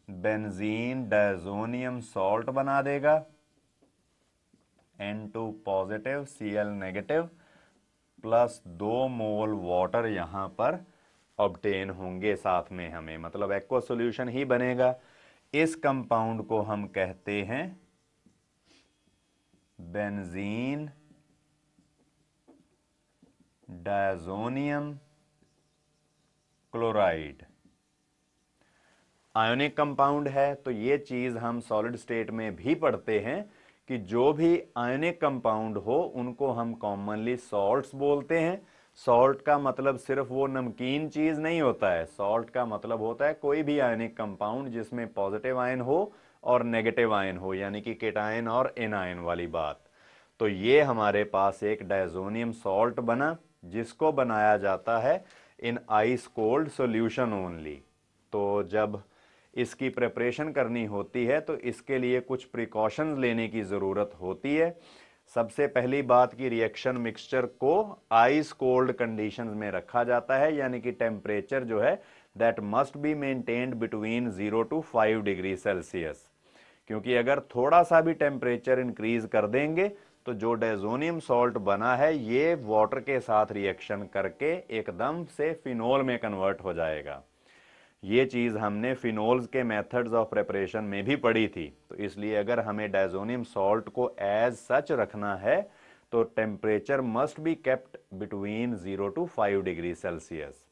बेंजीन डायजोनियम सॉल्ट बना देगा, N2 positive Cl negative plus 2 मोल वाटर यहाँ पर ऑब्टेन होंगे साथ में हमें, मतलब एक्वा सॉल्यूशन ही बनेगा। इस कंपाउंड को हम कहते हैं benzene diazonium chloride. Ionic compound है, तो ये चीज हम सॉलिड स्टेट में भी पढ़ते हैं कि जो भी आयोनिक कंपाउंड हो उनको हम कॉमनली सॉल्ट्स बोलते हैं। सॉल्ट का मतलब सिर्फ वो नमकीन चीज नहीं होता है, सॉल्ट का मतलब होता है कोई भी आयोनिक कंपाउंड जिसमें पॉजिटिव आयन हो और नेगेटिव आयन हो, यानी कि केटायन और एनायन वाली बात। तो ये हमारे पास एक डायजोनियम सॉल्ट बना, जिसको बनाया जाता है इन आइस कोल्ड सॉल्यूशन ओनली। तो जब इसकी प्रिपरेशन करनी होती है तो इसके लिए कुछ प्रिकॉशंस लेने की ज़रूरत होती है। सबसे पहली बात कि रिएक्शन मिक्सचर को आइस कोल्ड कंडीशंस में रखा जाता है, यानी कि टेम्परेचर जो है that must be maintained between 0 to 5 degree Celsius, क्योंकि अगर थोड़ा सा भी टेम्परेचर इंक्रीज कर देंगे तो जो डायजोनियम सॉल्ट बना है ये वाटर के साथ रिएक्शन करके एकदम से फिनोल में कन्वर्ट हो जाएगा। ये चीज़ हमने फिनोल्स के मेथड्स ऑफ प्रिपरेशन में भी पढ़ी थी। तो इसलिए अगर हमें डायजोनियम सॉल्ट को एज सच रखना है तो temperature must be kept between 0 to 5 degree Celsius.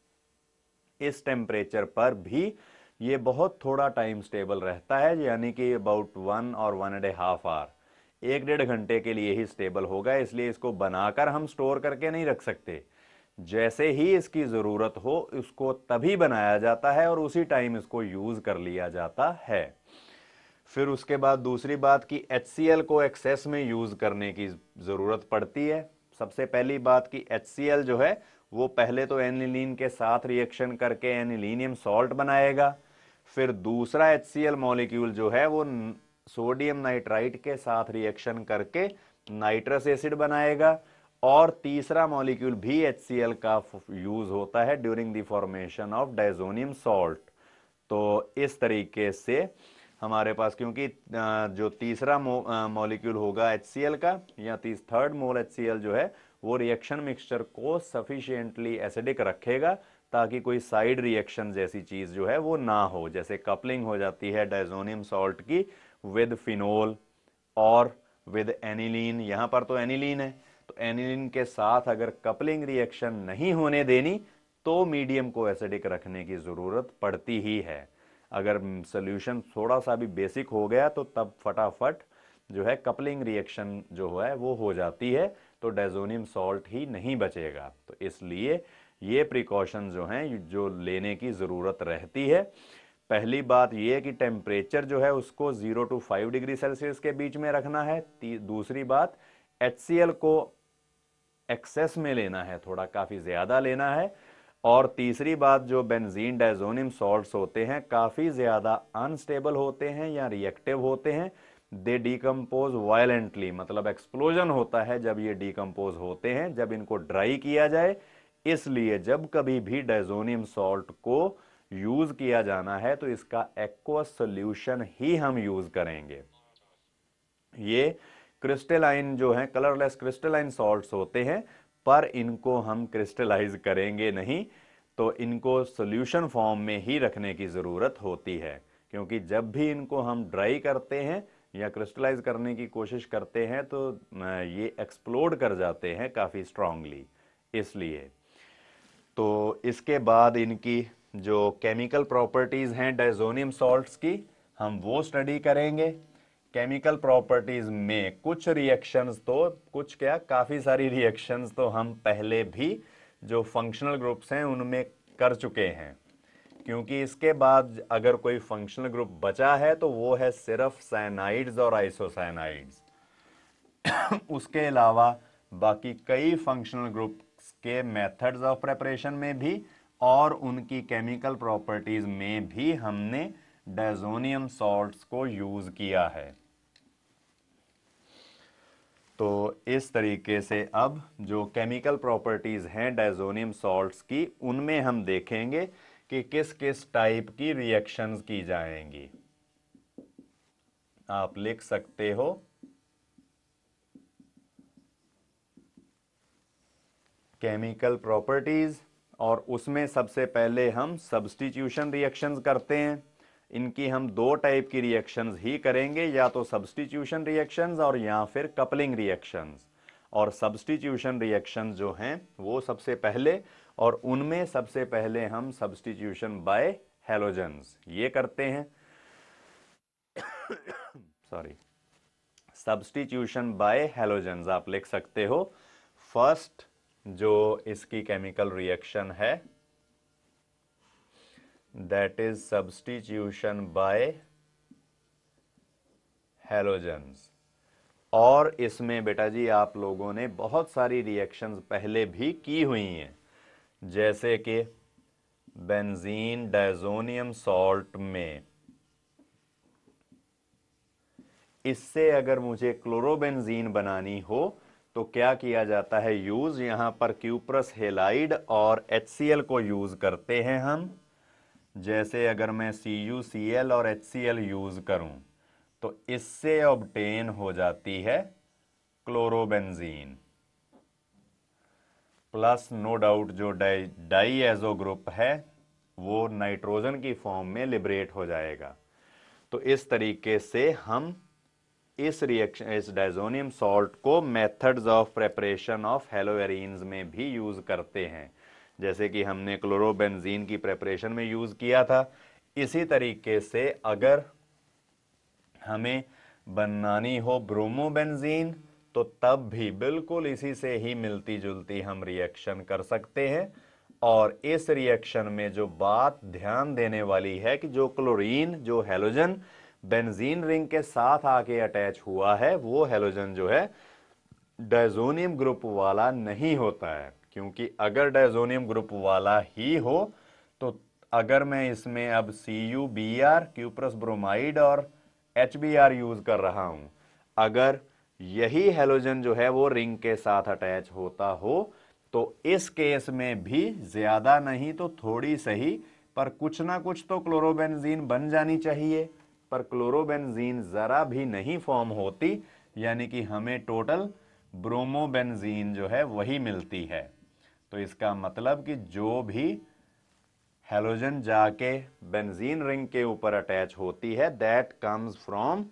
इस टेम्परेचर पर भी ये बहुत थोड़ा टाइम स्टेबल रहता है, यानी कि अबाउट 1 और 1.5 आवर, 1-1.5 घंटे के लिए ही स्टेबल होगा। इसलिए इसको बनाकर हम स्टोर करके नहीं रख सकते, जैसे ही इसकी ज़रूरत हो उसको तभी बनाया जाता है और उसी टाइम इसको यूज़ कर लिया जाता है। फिर उसके बाद दूसरी बात कि HCl को एक्सेस में यूज़ करने की ज़रूरत पड़ती है। सबसे पहली बात कि HCl जो है वो पहले तो एनिलीन के साथ रिएक्शन करके एनिलीनियम सॉल्ट बनाएगा, फिर दूसरा HCl मॉलिक्यूल जो है वो सोडियम नाइट्राइट के साथ रिएक्शन करके नाइट्रस एसिड बनाएगा, और तीसरा मॉलिक्यूल भी HCl का यूज होता है during the formation of diazonium salt. तो इस तरीके से हमारे पास, क्योंकि जो तीसरा मॉलिक्यूल होगा HCl का या थर्ड मोल HCl जो है वो रिएक्शन मिक्सचर को सफिशिएंटली एसिडिक रखेगा ताकि कोई साइड रिएक्शन जैसी चीज जो है वो ना हो, जैसे कपलिंग हो जाती है डायजोनियम सॉल्ट की विद फिनोल और विद एनिलीन। यहां पर तो एनिलीन है, तो एनिलीन के साथ अगर कपलिंग रिएक्शन नहीं होने देनी तो मीडियम को एसिडिक रखने की जरूरत पड़ती ही है। अगर सोल्यूशन थोड़ा सा भी बेसिक हो गया तो तब फटाफट जो है कपलिंग रिएक्शन जो है वो हो जाती है, तो डायजोनियम सॉल्ट ही नहीं बचेगा। तो इसलिए ये प्रिकॉशन जो हैं जो लेने की ज़रूरत रहती है। पहली बात ये कि टेम्परेचर जो है उसको 0 to 5 डिग्री सेल्सियस के बीच में रखना है। दूसरी बात HCl को एक्सेस में लेना है, थोड़ा काफ़ी ज़्यादा लेना है। और तीसरी बात, जो बेंजीन डायजोनियम सॉल्ट्स होते हैं काफ़ी ज़्यादा अनस्टेबल होते हैं या रिएक्टिव होते हैं, दे डिकम्पोज वायलेंटली, मतलब एक्सप्लोजन होता है जब ये डिकम्पोज होते हैं, जब इनको ड्राई किया जाए। इसलिए जब कभी भी डायजोनियम सॉल्ट को यूज़ किया जाना है तो इसका एक्वस सोल्यूशन ही हम यूज़ करेंगे। ये क्रिस्टलाइन जो है कलरलेस क्रिस्टलाइन सॉल्ट्स होते हैं, पर इनको हम क्रिस्टलाइज करेंगे नहीं, तो इनको सॉल्यूशन फॉर्म में ही रखने की ज़रूरत होती है, क्योंकि जब भी इनको हम ड्राई करते हैं या क्रिस्टलाइज करने की कोशिश करते हैं तो ये एक्सप्लोड कर जाते हैं काफ़ी स्ट्रांगली। इसलिए तो इसके बाद इनकी जो केमिकल प्रॉपर्टीज़ हैं डायजोनियम सॉल्ट्स की हम वो स्टडी करेंगे। केमिकल प्रॉपर्टीज में कुछ रिएक्शंस तो कुछ क्या काफ़ी सारी रिएक्शंस तो हम पहले भी जो फंक्शनल ग्रुप्स हैं उनमें कर चुके हैं, क्योंकि इसके बाद अगर कोई फंक्शनल ग्रुप बचा है तो वो है सिर्फ साइनाइड्स और आइसोसाइनाइड्स। उसके अलावा बाकी कई फंक्शनल ग्रुप्स के मेथड्स ऑफ प्रिपरेशन में भी और उनकी केमिकल प्रॉपर्टीज में भी हमने डायज़ोनियम सॉल्ट्स को यूज किया है। तो इस तरीके से अब जो केमिकल प्रॉपर्टीज हैं डायज़ोनियम सॉल्ट्स की, उनमें हम देखेंगे कि किस किस टाइप की रिएक्शंस की जाएंगी। आप लिख सकते हो केमिकल प्रॉपर्टीज, और उसमें सबसे पहले हम सब्स्टिट्यूशन रिएक्शंस करते हैं। इनकी हम दो टाइप की रिएक्शंस ही करेंगे, या तो सब्स्टिट्यूशन रिएक्शंस और या फिर कपलिंग रिएक्शंस। और सब्स्टिट्यूशन रिएक्शंस जो हैं वो सबसे पहले, और उनमें सबसे पहले हम सब्स्टिट्यूशन बाय हैलोजेंस ये करते हैं। सॉरी, सब्स्टिट्यूशन बाय हैलोजेंस आप लिख सकते हो। फर्स्ट जो इसकी केमिकल रिएक्शन है that is substitution by halogens. और इसमें बेटा जी आप लोगों ने बहुत सारी रिएक्शंस पहले भी की हुई हैं, जैसे कि बेंजीन डायज़ोनियम सॉल्ट में इससे अगर मुझे क्लोरोबेंजीन बनानी हो तो क्या किया जाता है यूज, यहां पर क्यूप्रस हेलाइड और HCl को यूज करते हैं हम। जैसे अगर मैं CuCl और HCl यूज करूं तो इससे ऑब्टेन हो जाती है क्लोरोबेंजीन, प्लस नो डाउट जो डाईएजो ग्रुप है वो नाइट्रोजन की फॉर्म में लिबरेट हो जाएगा। तो इस तरीके से हम इस रिएक्शन, इस डायज़ोनियम सॉल्ट को methods of preparation of haloarenes में भी यूज करते हैं, जैसे कि हमने क्लोरोबेंजीन की प्रेपरेशन में यूज किया था। इसी तरीके से अगर हमें बनानी हो ब्रोमोबेंजीन तो तब भी बिल्कुल इसी से ही मिलती जुलती हम रिएक्शन कर सकते हैं। और इस रिएक्शन में जो बात ध्यान देने वाली है कि जो क्लोरीन, जो हैलोजन बेंजीन रिंग के साथ आके अटैच हुआ है, वो हैलोजन जो है डायज़ोनियम ग्रुप वाला नहीं होता है। क्योंकि अगर डायज़ोनियम ग्रुप वाला ही हो तो अगर मैं इसमें अब CuBr क्यूप्रस ब्रोमाइड और HBr यूज कर रहा हूं, अगर यही हैलोजन जो है वो रिंग के साथ अटैच होता हो तो इस केस में भी ज्यादा नहीं तो थोड़ी सही पर कुछ ना कुछ तो क्लोरोबेंजीन बन जानी चाहिए, पर क्लोरोबेंजीन जरा भी नहीं फॉर्म होती, यानी कि हमें टोटल ब्रोमोबेंजीन जो है वही मिलती है। तो इसका मतलब कि जो भी हैलोजन जाके बेंजीन रिंग के ऊपर अटैच होती है that comes from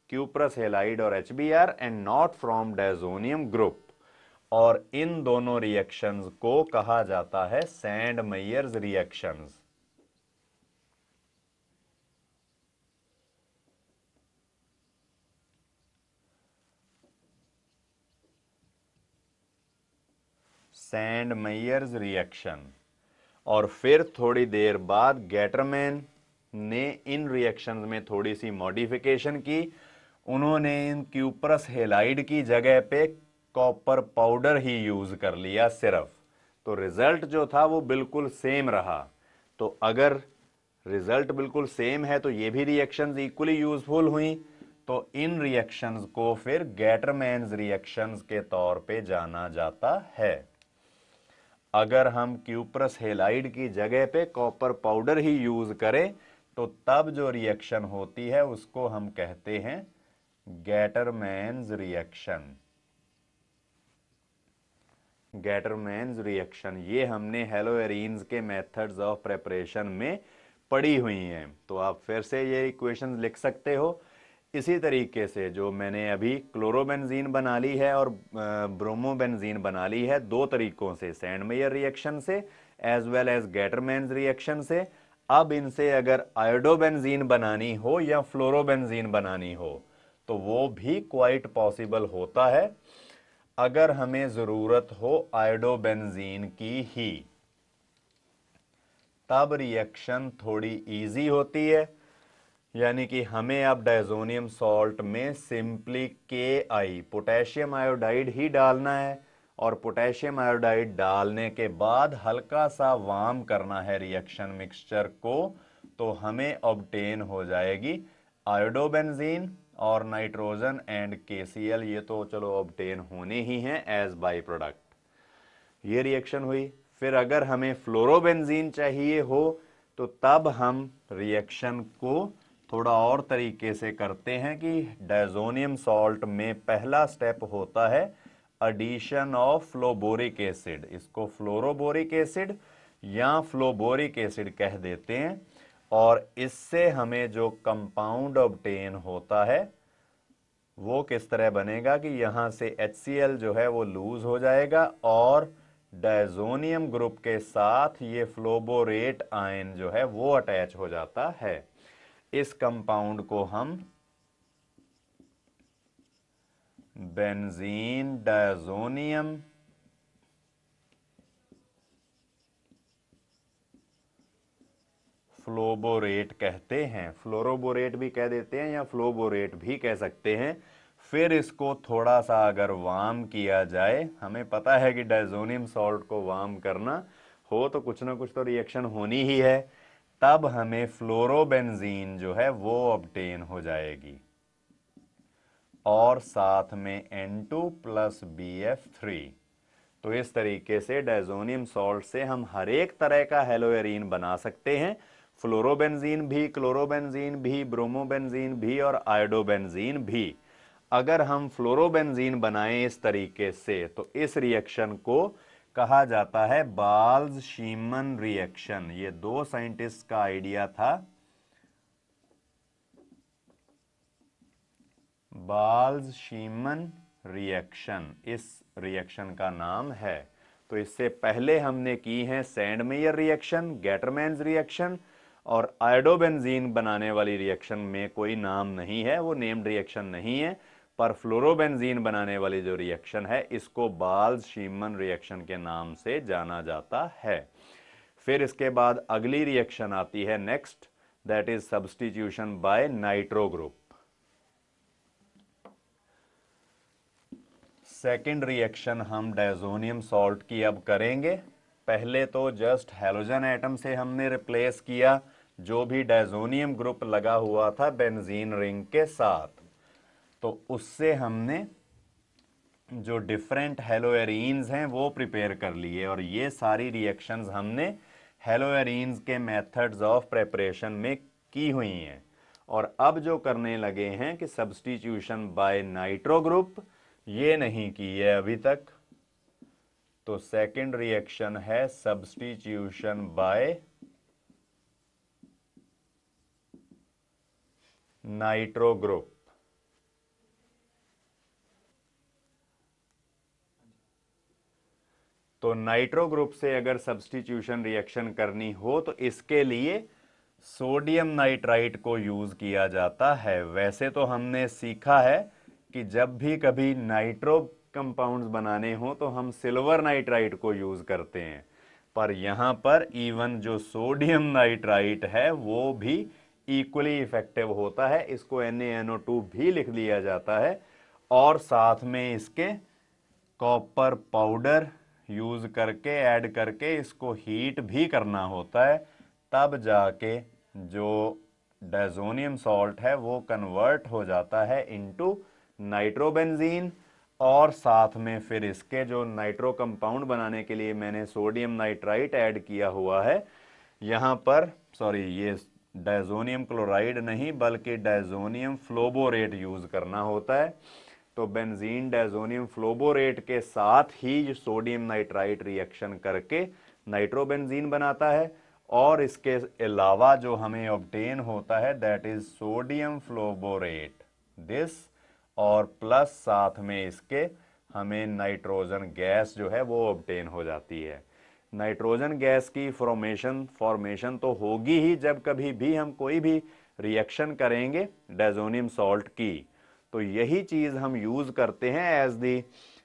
cuprous halide और HBr and not from diazonium group. और इन दोनों रिएक्शंस को कहा जाता है सैंड-मेयर्स रिएक्शंस। Sand-Myers reaction. और फिर थोड़ी देर बाद गेटरमैन ने इन रिएक्शंस में थोड़ी सी मॉडिफिकेशन की। उन्होंने इन क्यूप्रस हेलाइड की जगह पे कॉपर पाउडर ही यूज कर लिया सिर्फ, तो रिजल्ट जो था वो बिल्कुल सेम रहा। तो अगर रिजल्ट बिल्कुल सेम है तो ये भी रिएक्शंस इक्वली यूजफुल हुई। तो इन रिएक्शंस को फिर गेटरमैन्स रिएक्शंस के तौर पे जाना जाता है। अगर हम क्यूप्रस हेलाइड की जगह पे कॉपर पाउडर ही यूज करें तो तब जो रिएक्शन होती है उसको हम कहते हैं गेटरमैन्स रिएक्शन। गेटरमैन्स रिएक्शन ये हमने हेलोएरीन्स के मेथड्स ऑफ प्रेपरेशन में पढ़ी हुई हैं। तो आप फिर से ये इक्वेशंस लिख सकते हो। इसी तरीके से जो मैंने अभी क्लोरोबेंजीन बना ली है और ब्रोमोबेंजीन बना ली है दो तरीकों से, सैंड-मेयर रिएक्शन से एज वेल एज गेटरमैन्स रिएक्शन से। अब इनसे अगर आयोडोबेंजीन बनानी हो या फ्लोरोबेंजीन बनानी हो तो वो भी क्वाइट पॉसिबल होता है, अगर हमें जरूरत हो आयोडोबेंजीन की ही। तब रिएक्शन थोड़ी इजी होती है, यानी कि हमें अब डायजोनियम सॉल्ट में सिंपली KI पोटेशियम आयोडाइड ही डालना है, और पोटेशियम आयोडाइड डालने के बाद हल्का सा वार्म करना है रिएक्शन मिक्सचर को, तो हमें ऑब्टेन हो जाएगी आयोडोबेंजीन और नाइट्रोजन एंड KCl। ये तो चलो ऑब्टेन होने ही हैं एज बाई प्रोडक्ट। ये रिएक्शन हुई। फिर अगर हमें फ्लोरोबेंजीन चाहिए हो तो तब हम रिएक्शन को थोड़ा और तरीके से करते हैं कि डायजोनियम सॉल्ट में पहला स्टेप होता है एडिशन ऑफ फ्लोबोरिक एसिड। इसको फ्लोरोबोरिक एसिड या फ्लोबोरिक एसिड कह देते हैं। और इससे हमें जो कंपाउंड ऑब्टेन होता है वो किस तरह बनेगा कि यहां से HCl जो है वो लूज हो जाएगा और डायजोनियम ग्रुप के साथ ये फ्लोबोरेट आयन जो है वो अटैच हो जाता है। इस कंपाउंड को हम बेंजीन डायजोनियम फ्लोबोरेट कहते हैं। फ्लोरोबोरेट भी कह देते हैं या फ्लोबोरेट भी कह सकते हैं। फिर इसको थोड़ा सा अगर वार्म किया जाए, हमें पता है कि डायजोनियम सॉल्ट को वार्म करना हो तो कुछ ना कुछ तो रिएक्शन होनी ही है, तब हमें फ्लोरोबेंजीन जो है वो ऑब्टेन हो जाएगी और साथ में N2 प्लस BF3। तो इस तरीके से डायजोनियम सॉल्ट से हम हर एक तरह का हेलोएरीन बना सकते हैं, फ्लोरोबेंजीन भी, क्लोरोबेंजीन भी, ब्रोमोबेंजीन भी और आयोडोबेंजीन भी। अगर हम फ्लोरोबेंजीन बनाएं इस तरीके से तो इस रिएक्शन को कहा जाता है बाल्ज-शीमन रिएक्शन। ये दो साइंटिस्ट का आइडिया था, बाल्ज-शीमन रिएक्शन इस रिएक्शन का नाम है। तो इससे पहले हमने की है सैंडमेयर रिएक्शन, गेटरमैन्स रिएक्शन, और आयोडोबेंजीन बनाने वाली रिएक्शन में कोई नाम नहीं है, वो नेम्ड रिएक्शन नहीं है, पर फ्लोरोबेंजीन बनाने वाली जो रिएक्शन है इसको बाल्ज-शीमन रिएक्शन के नाम से जाना जाता है। फिर इसके बाद अगली रिएक्शन आती है next, that is substitution by nitro group. Second reaction हम डायजोनियम सॉल्ट की अब करेंगे। पहले तो जस्ट हैलोजन एटम से हमने रिप्लेस किया जो भी डायजोनियम ग्रुप लगा हुआ था बेंजीन रिंग के साथ, तो उससे हमने जो डिफरेंट हेलोएरीन्स हैं वो प्रिपेयर कर लिए, और ये सारी रिएक्शंस हमने हेलोएरीन्स के मेथड्स ऑफ प्रेपरेशन में की हुई हैं। और अब जो करने लगे हैं कि सब्स्टिट्यूशन बाय नाइट्रो ग्रुप, ये नहीं की है अभी तक। तो सेकंड रिएक्शन है सब्स्टिट्यूशन बाय नाइट्रो ग्रुप। तो नाइट्रो ग्रुप से अगर सब्स्टिट्यूशन रिएक्शन करनी हो तो इसके लिए सोडियम नाइट्राइट को यूज किया जाता है। वैसे तो हमने सीखा है कि जब भी कभी नाइट्रो कंपाउंड्स बनाने हो तो हम सिल्वर नाइट्राइट को यूज करते हैं, पर यहां पर इवन जो सोडियम नाइट्राइट है वो भी इक्वली इफेक्टिव होता है। इसको NaNO2 भी लिख दिया जाता है, और साथ में इसके कॉपर पाउडर यूज करके ऐड करके इसको हीट भी करना होता है, तब जाके जो डायजोनियम सॉल्ट है वो कन्वर्ट हो जाता है इनटू नाइट्रोबेंजीन। और साथ में फिर इसके जो नाइट्रो कंपाउंड बनाने के लिए मैंने सोडियम नाइट्राइट ऐड किया हुआ है, यहाँ पर सॉरी ये डायजोनियम क्लोराइड नहीं बल्कि डायजोनियम फ्लोबोरेट यूज करना होता है। तो बेंजीन डायजोनियम फ्लोबोरेट के साथ ही सोडियम नाइट्राइट रिएक्शन करके नाइट्रोबेंजीन बनाता है, और इसके अलावा जो हमें ऑब्टेन होता है दैट इज सोडियम फ्लोबोरेट दिस, और प्लस साथ में इसके हमें नाइट्रोजन गैस जो है वो ऑब्टेन हो जाती है। नाइट्रोजन गैस की फॉर्मेशन तो होगी ही जब कभी भी हम कोई भी रिएक्शन करेंगे डायजोनियम सॉल्ट की, तो यही चीज हम यूज करते हैं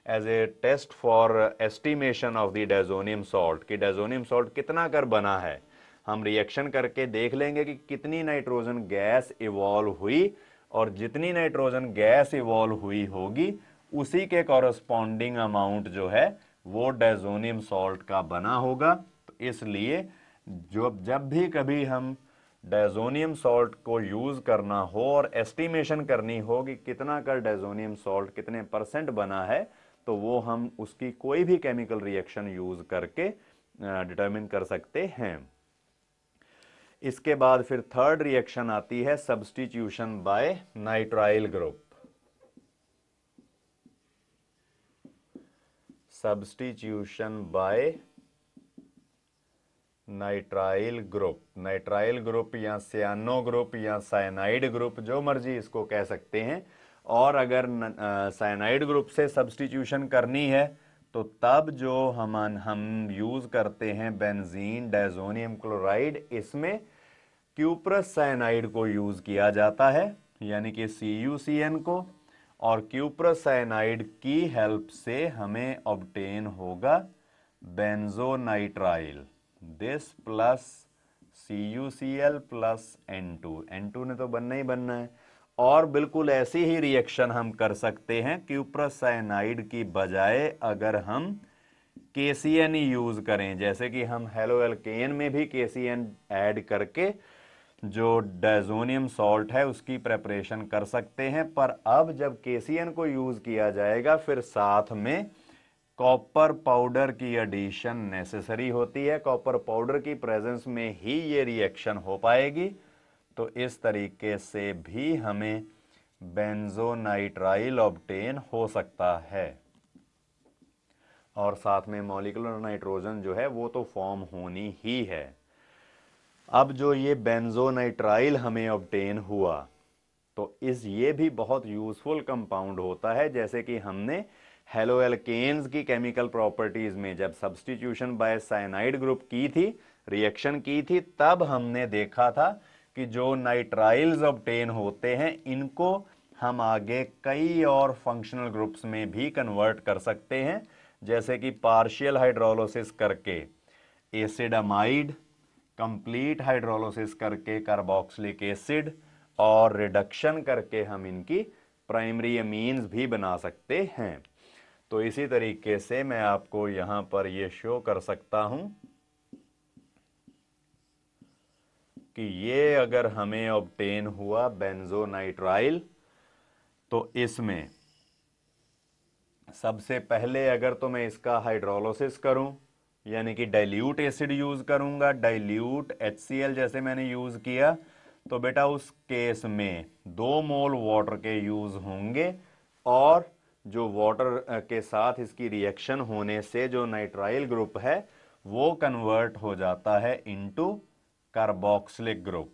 as a test for estimation of the diazonium salt कि डायजोनियम सॉल्ट कितना कर बना है। हम रिएक्शन करके देख लेंगे कि कितनी नाइट्रोजन गैस इवॉल्व हुई, और जितनी नाइट्रोजन गैस इवॉल्व हुई होगी उसी के कॉरस्पॉन्डिंग अमाउंट जो है वो डायज़ोनियम सॉल्ट का बना होगा। तो इसलिए जब भी कभी हम डायज़ोनियम सॉल्ट को यूज़ करना हो और एस्टिमेशन करनी हो कि कितना का डायज़ोनियम सॉल्ट कितने % बना है, तो वो हम उसकी कोई भी केमिकल रिएक्शन यूज़ करके डिटरमिन कर सकते हैं। इसके बाद फिर थर्ड रिएक्शन आती है substitution by nitrile group. Substitution by nitrile group, nitrile group या सियानो ग्रुप या साइनाइड ग्रुप, जो मर्जी इसको कह सकते हैं। और अगर साइनाइड ग्रुप से सब्स्टिट्यूशन करनी है तो तब जो हम यूज़ करते हैं बेंजीन डायज़ोनियम क्लोराइड, इसमें क्यूप्रस साइनाइड को यूज़ किया जाता है, यानी कि CuCN को, और क्यूप्रस साइनाइड की हेल्प से हमें ऑब्टेन होगा benzonitrile, this plus CuCl plus N2 ने तो बनना ही बनना है। और बिल्कुल ऐसी ही रिएक्शन हम कर सकते हैं क्यूप्रस साइनाइड की बजाय अगर हम KCN यूज करें, जैसे कि हम हेलो एल्केन में भी KCN ऐड करके जो डायज़ोनियम सॉल्ट है उसकी प्रेपरेशन कर सकते हैं। पर अब जब KCN को यूज किया जाएगा फिर साथ में कॉपर पाउडर की एडिशन नेसेसरी होती है, कॉपर पाउडर की प्रेजेंस में ही ये रिएक्शन हो पाएगी। तो इस तरीके से भी हमें बेंजोनाइट्राइल ऑब्टेन हो सकता है, और साथ में मॉलिक्यूलर नाइट्रोजन जो है वो तो फॉर्म होनी ही है। अब जो ये बेंजोनाइट्राइल हमें ऑब्टेन हुआ, तो ये भी बहुत यूजफुल कंपाउंड होता है। जैसे कि हमने हेलो एल्केन्स की केमिकल प्रॉपर्टीज में जब सब्स्टिट्यूशन बाय साइनाइड ग्रुप की थी, रिएक्शन की थी, तब हमने देखा था कि जो नाइट्राइल्स ऑब्टेन होते हैं इनको हम आगे कई और फंक्शनल ग्रुप्स में भी कन्वर्ट कर सकते हैं, जैसे कि पार्शियल हाइड्रोलिसिस करके एसिडामाइड, कंप्लीट हाइड्रोलिसिस करके कार्बोक्सिलिक एसिड, और रिडक्शन करके हम इनकी प्राइमरी अमीन्स भी बना सकते हैं। तो इसी तरीके से मैं आपको यहां पर ये शो कर सकता हूं कि ये अगर हमें ऑब्टेन हुआ बेंजोनाइट्राइल, तो इसमें सबसे पहले अगर तो मैं इसका हाइड्रोलिसिस करूं, यानी कि डाइल्यूट एसिड यूज करूंगा, डाइल्यूट HCl जैसे मैंने यूज किया, तो बेटा उस केस में 2 मोल वाटर के यूज होंगे, और जो वाटर के साथ इसकी रिएक्शन होने से जो नाइट्राइल ग्रुप है वो कन्वर्ट हो जाता है इनटू कार्बोक्सिलिक ग्रुप।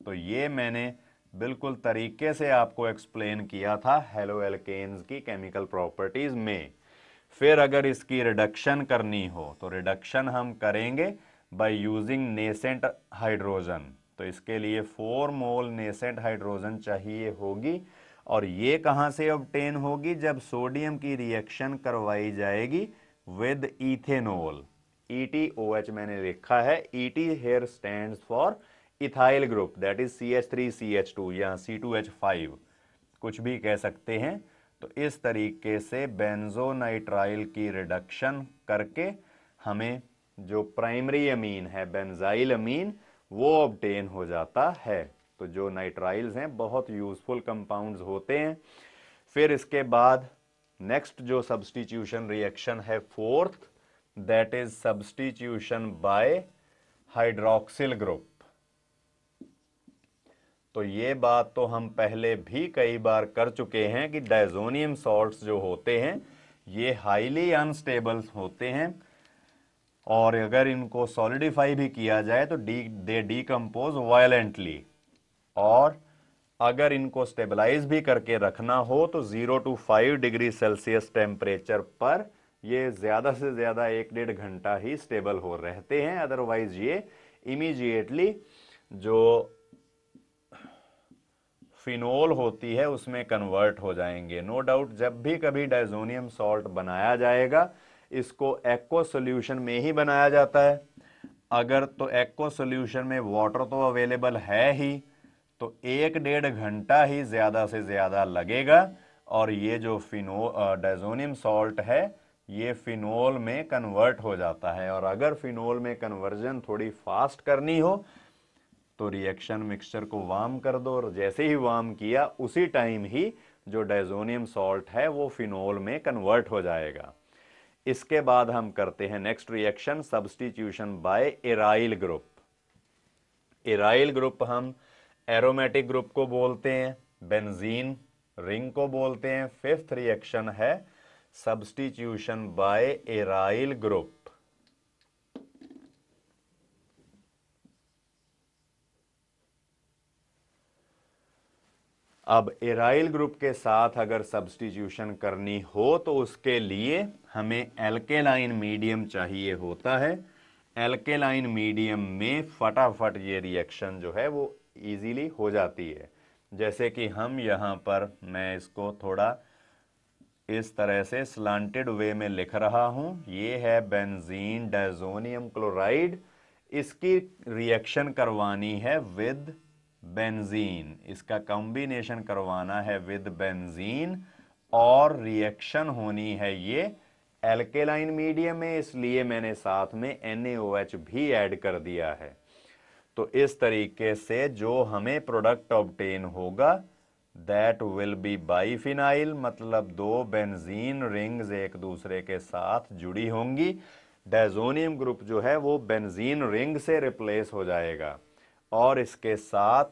तो ये मैंने बिल्कुल तरीके से आपको एक्सप्लेन किया था हेलो एल्केन्स की केमिकल प्रॉपर्टीज में। फिर अगर इसकी रिडक्शन करनी हो तो रिडक्शन हम करेंगे बाय यूजिंग नेसेंट हाइड्रोजन। तो इसके लिए 4 मोल नेसेंट हाइड्रोजन चाहिए होगी, और ये कहां से ऑब्टेन होगी, जब सोडियम की रिएक्शन करवाई जाएगी विद इथेनॉल। ETOH मैंने लिखा है, ET here stands for ethyl group, that is CH3CH2 या C2H5, कुछ भी कह सकते हैं। तो इस तरीके से बेंजोनाइट्राइल की रिडक्शन करके हमें जो प्राइमरी अमीन है बेंजाइल अमीन वो ऑब्टेन हो जाता है। तो जो नाइट्राइल्स हैं बहुत यूजफुल कंपाउंड्स होते हैं। फिर इसके बाद नेक्स्ट जो सब्स्टिट्यूशन रिएक्शन है fourth, that is substitution by hydroxyl group. तो ये बात तो हम पहले भी कई बार कर चुके हैं कि डायज़ोनियम सॉल्ट्स जो होते हैं ये हाईली अनस्टेबल होते हैं, और अगर इनको सॉलिडिफाई भी किया जाए तो दे डीकम्पोज वायलेंटली, और अगर इनको स्टेबलाइज भी करके रखना हो तो 0 to 5 डिग्री सेल्सियस टेम्परेचर पर ये ज़्यादा से ज़्यादा 1-1.5 घंटा ही स्टेबल हो रहते हैं, अदरवाइज ये इमीडिएटली जो फिनोल होती है उसमें कन्वर्ट हो जाएंगे। नो डाउट जब भी कभी डायज़ोनियम सॉल्ट बनाया जाएगा इसको एक्वा सॉल्यूशन में ही बनाया जाता है। अगर तो एक्वा सॉल्यूशन में वाटर तो अवेलेबल है ही, तो 1-1.5 घंटा ही ज़्यादा से ज़्यादा लगेगा और ये जो डायज़ोनियम सॉल्ट है ये फिनोल में कन्वर्ट हो जाता है। और अगर फिनोल में कन्वर्जन थोड़ी फास्ट करनी हो तो रिएक्शन मिक्सचर को वार्म कर दो, और जैसे ही वार्म किया उसी टाइम ही जो डायज़ोनियम सॉल्ट है वो फिनोल में कन्वर्ट हो जाएगा। इसके बाद हम करते हैं next reaction, substitution by aryl group. Aryl group हम एरोमेटिक ग्रुप को बोलते हैं, बेंजीन रिंग को बोलते हैं। फिफ्थ रिएक्शन है सब्स्टिट्यूशन बाय एराइल ग्रुप। अब एराइल ग्रुप के साथ अगर सब्स्टिट्यूशन करनी हो तो उसके लिए हमें एल्केलाइन मीडियम चाहिए होता है। एल्केलाइन मीडियम में फटाफट ये रिएक्शन जो है वो इजीली हो जाती है। जैसे कि हम यहाँ पर, मैं इसको थोड़ा इस तरह से स्लांटेड वे में लिख रहा हूँ, ये है बेंजीन डायज़ोनियम क्लोराइड। इसकी रिएक्शन करवानी है विद बेंजीन, इसका कॉम्बिनेशन करवाना है विद बेंजीन, और रिएक्शन होनी है ये एल्केलाइन मीडियम में, इसलिए मैंने साथ में NaOH भी ऐड कर दिया है। तो इस तरीके से जो हमें प्रोडक्ट ऑब्टेन होगा दैट विल बी बाइफिनाइल, मतलब दो बेंजीन रिंग्स एक दूसरे के साथ जुड़ी होंगी। डायज़ोनियम ग्रुप जो है वो बेंजीन रिंग से रिप्लेस हो जाएगा और इसके साथ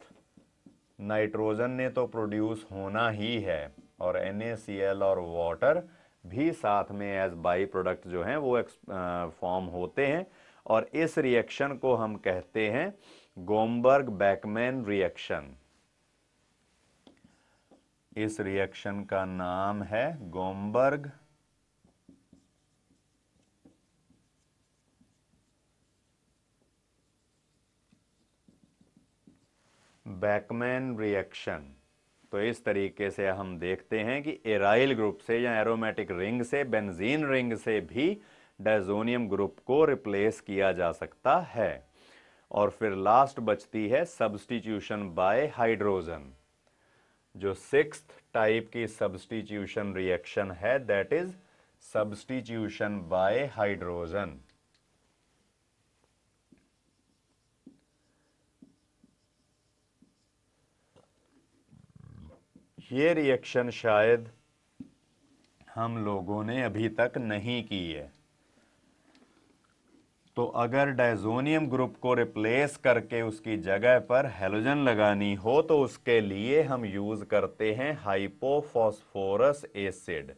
नाइट्रोजन ने तो प्रोड्यूस होना ही है और NaCl और वाटर भी साथ में एज बाई प्रोडक्ट जो हैं वो फॉर्म होते हैं। और इस रिएक्शन को हम कहते हैं गोमबर्ग बैकमैन रिएक्शन। इस रिएक्शन का नाम है गोमबर्ग बैकमैन रिएक्शन। तो इस तरीके से हम देखते हैं कि एराइल ग्रुप से या एरोमेटिक रिंग से, बेंजीन रिंग से भी डायज़ोनियम ग्रुप को रिप्लेस किया जा सकता है। और फिर लास्ट बचती है सब्स्टिट्यूशन बाय हाइड्रोजन। जो सिक्स्थ टाइप की सब्स्टिट्यूशन रिएक्शन है that is substitution bye hydrogen. ये रिएक्शन शायद हम लोगों ने अभी तक नहीं की है। तो अगर डायज़ोनियम ग्रुप को रिप्लेस करके उसकी जगह पर हैलोजन लगानी हो तो उसके लिए हम यूज करते हैं हाइपोफॉस्फोरस एसिड।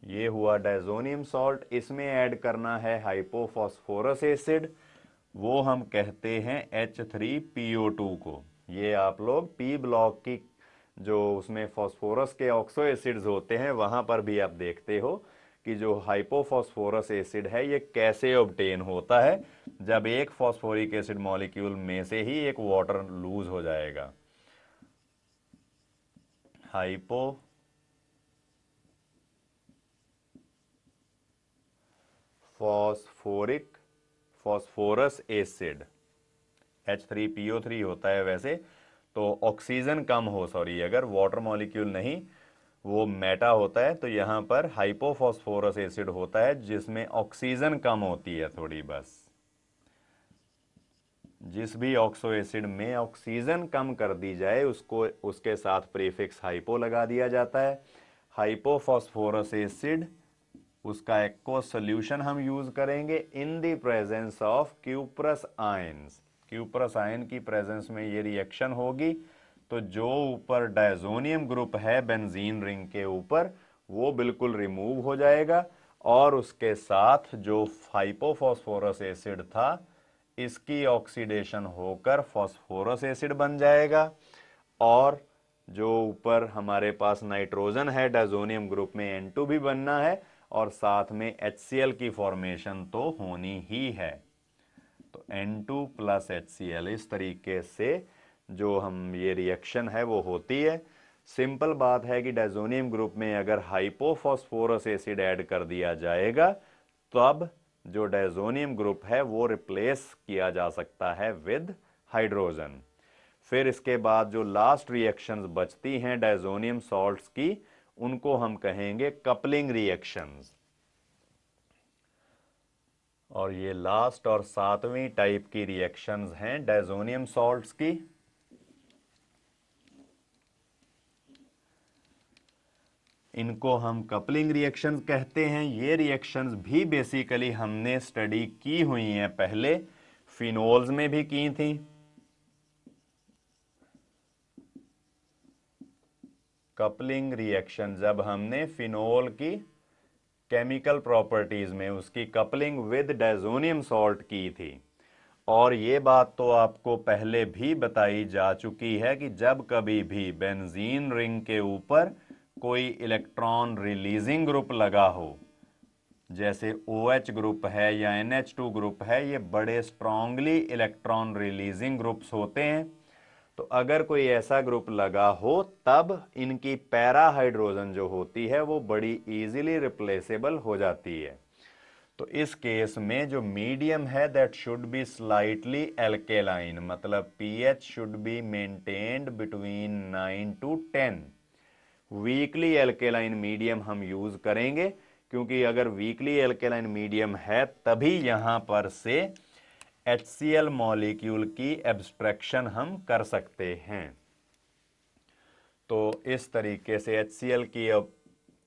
ये हुआ डायज़ोनियम सॉल्ट, इसमें ऐड करना है हाइपोफॉस्फोरस एसिड, वो हम कहते हैं H3PO2 को। ये आप लोग P ब्लॉक की जो उसमें फॉस्फोरस के ऑक्सो एसिड्स होते हैं वहां पर भी आप देखते हो कि जो हाइपोफॉस्फोरस एसिड है ये कैसे ऑब्टेन होता है, जब एक फॉस्फोरिक एसिड मॉलिक्यूल में से ही एक वाटर लूज हो जाएगा। फॉस्फोरस एसिड H3PO3 होता है वैसे, तो ऑक्सीजन कम हो, सॉरी, अगर वाटर मॉलिक्यूल नहीं वो मेटा होता है, तो यहां पर हाइपोफॉस्फोरस एसिड होता है जिसमें ऑक्सीजन कम होती है थोड़ी बस। जिस भी ऑक्सो एसिड में ऑक्सीजन कम कर दी जाए उसको उसके साथ प्रीफिक्स हाइपो लगा दिया जाता है। हाइपोफॉस्फोरस एसिड, उसका एक्वस सॉल्यूशन हम यूज करेंगे in the presence of cuprous ions. Cuprous ion की प्रेजेंस में ये रिएक्शन होगी, तो जो ऊपर डायज़ोनियम ग्रुप है बेंजीन रिंग के ऊपर वो बिल्कुल रिमूव हो जाएगा और उसके साथ जो हाइपोफॉस्फोरस एसिड था इसकी ऑक्सीडेशन होकर फॉस्फोरस एसिड बन जाएगा। और जो ऊपर हमारे पास नाइट्रोजन है डायज़ोनियम ग्रुप में N2 भी बनना है और साथ में HCl की फॉर्मेशन तो होनी ही है। तो N2 प्लस HCl, इस तरीके से जो हम ये रिएक्शन है वो होती है। सिंपल बात है कि डायज़ोनियम ग्रुप में अगर हाइपोफॉस्फोरस एसिड ऐड कर दिया जाएगा तब जो डायजोनियम ग्रुप है वो रिप्लेस किया जा सकता है विद हाइड्रोजन। फिर इसके बाद जो लास्ट रिएक्शंस बचती हैं डायजोनियम सॉल्ट्स की, उनको हम कहेंगे कपलिंग रिएक्शंस। और ये लास्ट और 7वीं टाइप की रिएक्शंस हैं डायजोनियम सॉल्ट्स की। इनको हम कपलिंग रिएक्शंस कहते हैं। ये रिएक्शंस भी बेसिकली हमने स्टडी की हुई हैं, पहले फिनोल्स में भी की थी। कपलिंग रिएक्शन जब हमने फिनोल की केमिकल प्रॉपर्टीज में उसकी कपलिंग विद डायजोनियम सॉल्ट की थी। और ये बात तो आपको पहले भी बताई जा चुकी है कि जब कभी भी बेंजीन रिंग के ऊपर कोई इलेक्ट्रॉन रिलीजिंग ग्रुप लगा हो, जैसे OH ग्रुप है या NH2 ग्रुप है, ये बड़े स्ट्रांगली इलेक्ट्रॉन रिलीजिंग ग्रुप्स होते हैं। तो अगर कोई ऐसा ग्रुप लगा हो तब इनकी पैरा हाइड्रोजन जो होती है वो बड़ी इजीली रिप्लेसेबल हो जाती है। तो इस केस में जो मीडियम है that should be slightly alkaline, मतलब pH should be maintained between 9 to 10। Weekly alkaline medium हम यूज करेंगे, क्योंकि अगर वीकली एल्केलाइन मीडियम है तभी यहां पर से HCl मॉलिक्यूल की एब्स्ट्रैक्शन हम कर सकते हैं। तो इस तरीके से HCl की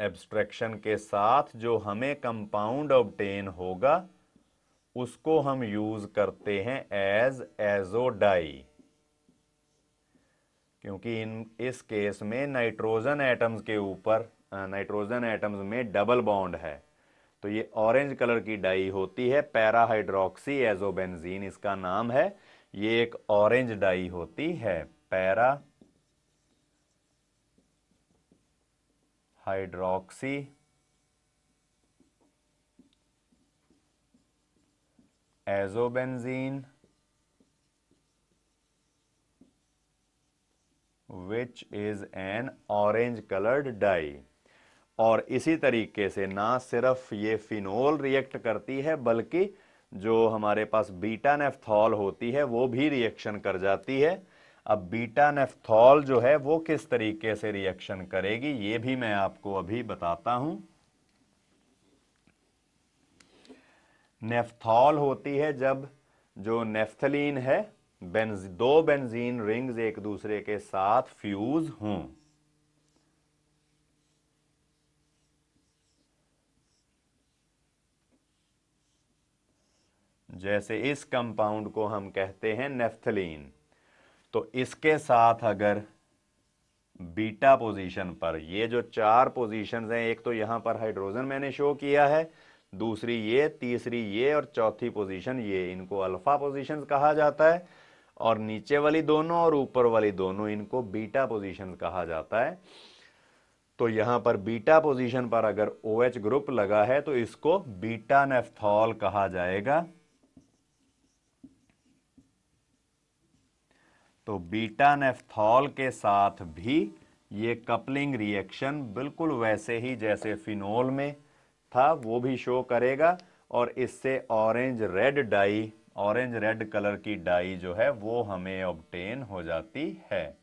एब्स्ट्रैक्शन के साथ जो हमें कंपाउंड ऑब्टेन होगा उसको हम यूज करते हैं एज एजोडाई, क्योंकि इस केस में नाइट्रोजन एटम्स के ऊपर नाइट्रोजन एटम्स में डबल बॉन्ड है। तो ये ऑरेंज कलर की डाई होती है, पैरा हाइड्रोक्सी एजोबेंजीन इसका नाम है। ये एक ऑरेंज डाई होती है, para hydroxy azobenzene which is an orange colored dye। और इसी तरीके से ना सिर्फ ये फिनोल रिएक्ट करती है बल्कि जो हमारे पास बीटा नेफ्थॉल होती है वो भी रिएक्शन कर जाती है। अब बीटा नेफ्थॉल जो है वो किस तरीके से रिएक्शन करेगी ये भी मैं आपको अभी बताता हूं। नेफ्थॉल होती है जब जो नेफ्थलीन है दो बेंजीन रिंग्स एक दूसरे के साथ फ्यूज हों। जैसे इस कंपाउंड को हम कहते हैं नेफ्थलीन। तो इसके साथ अगर बीटा पोजीशन पर ये जो 4 पोजीशंस हैं, एक तो यहां पर हाइड्रोजन मैंने शो किया है, दूसरी ये, तीसरी ये और चौथी पोजीशन ये, इनको अल्फा पोजीशंस कहा जाता है। और नीचे वाली दोनों और ऊपर वाली दोनों इनको बीटा पोजीशंस कहा जाता है। तो यहां पर बीटा पोजीशन पर अगर OH ग्रुप लगा है तो इसको बीटा नेफ्थॉल कहा जाएगा। तो बीटा नेफ्थॉल के साथ भी ये कपलिंग रिएक्शन बिल्कुल वैसे ही जैसे फिनोल में था वो भी शो करेगा, और इससे orange red dye, orange red colour की डाई जो है वो हमें ऑब्टेन हो जाती है।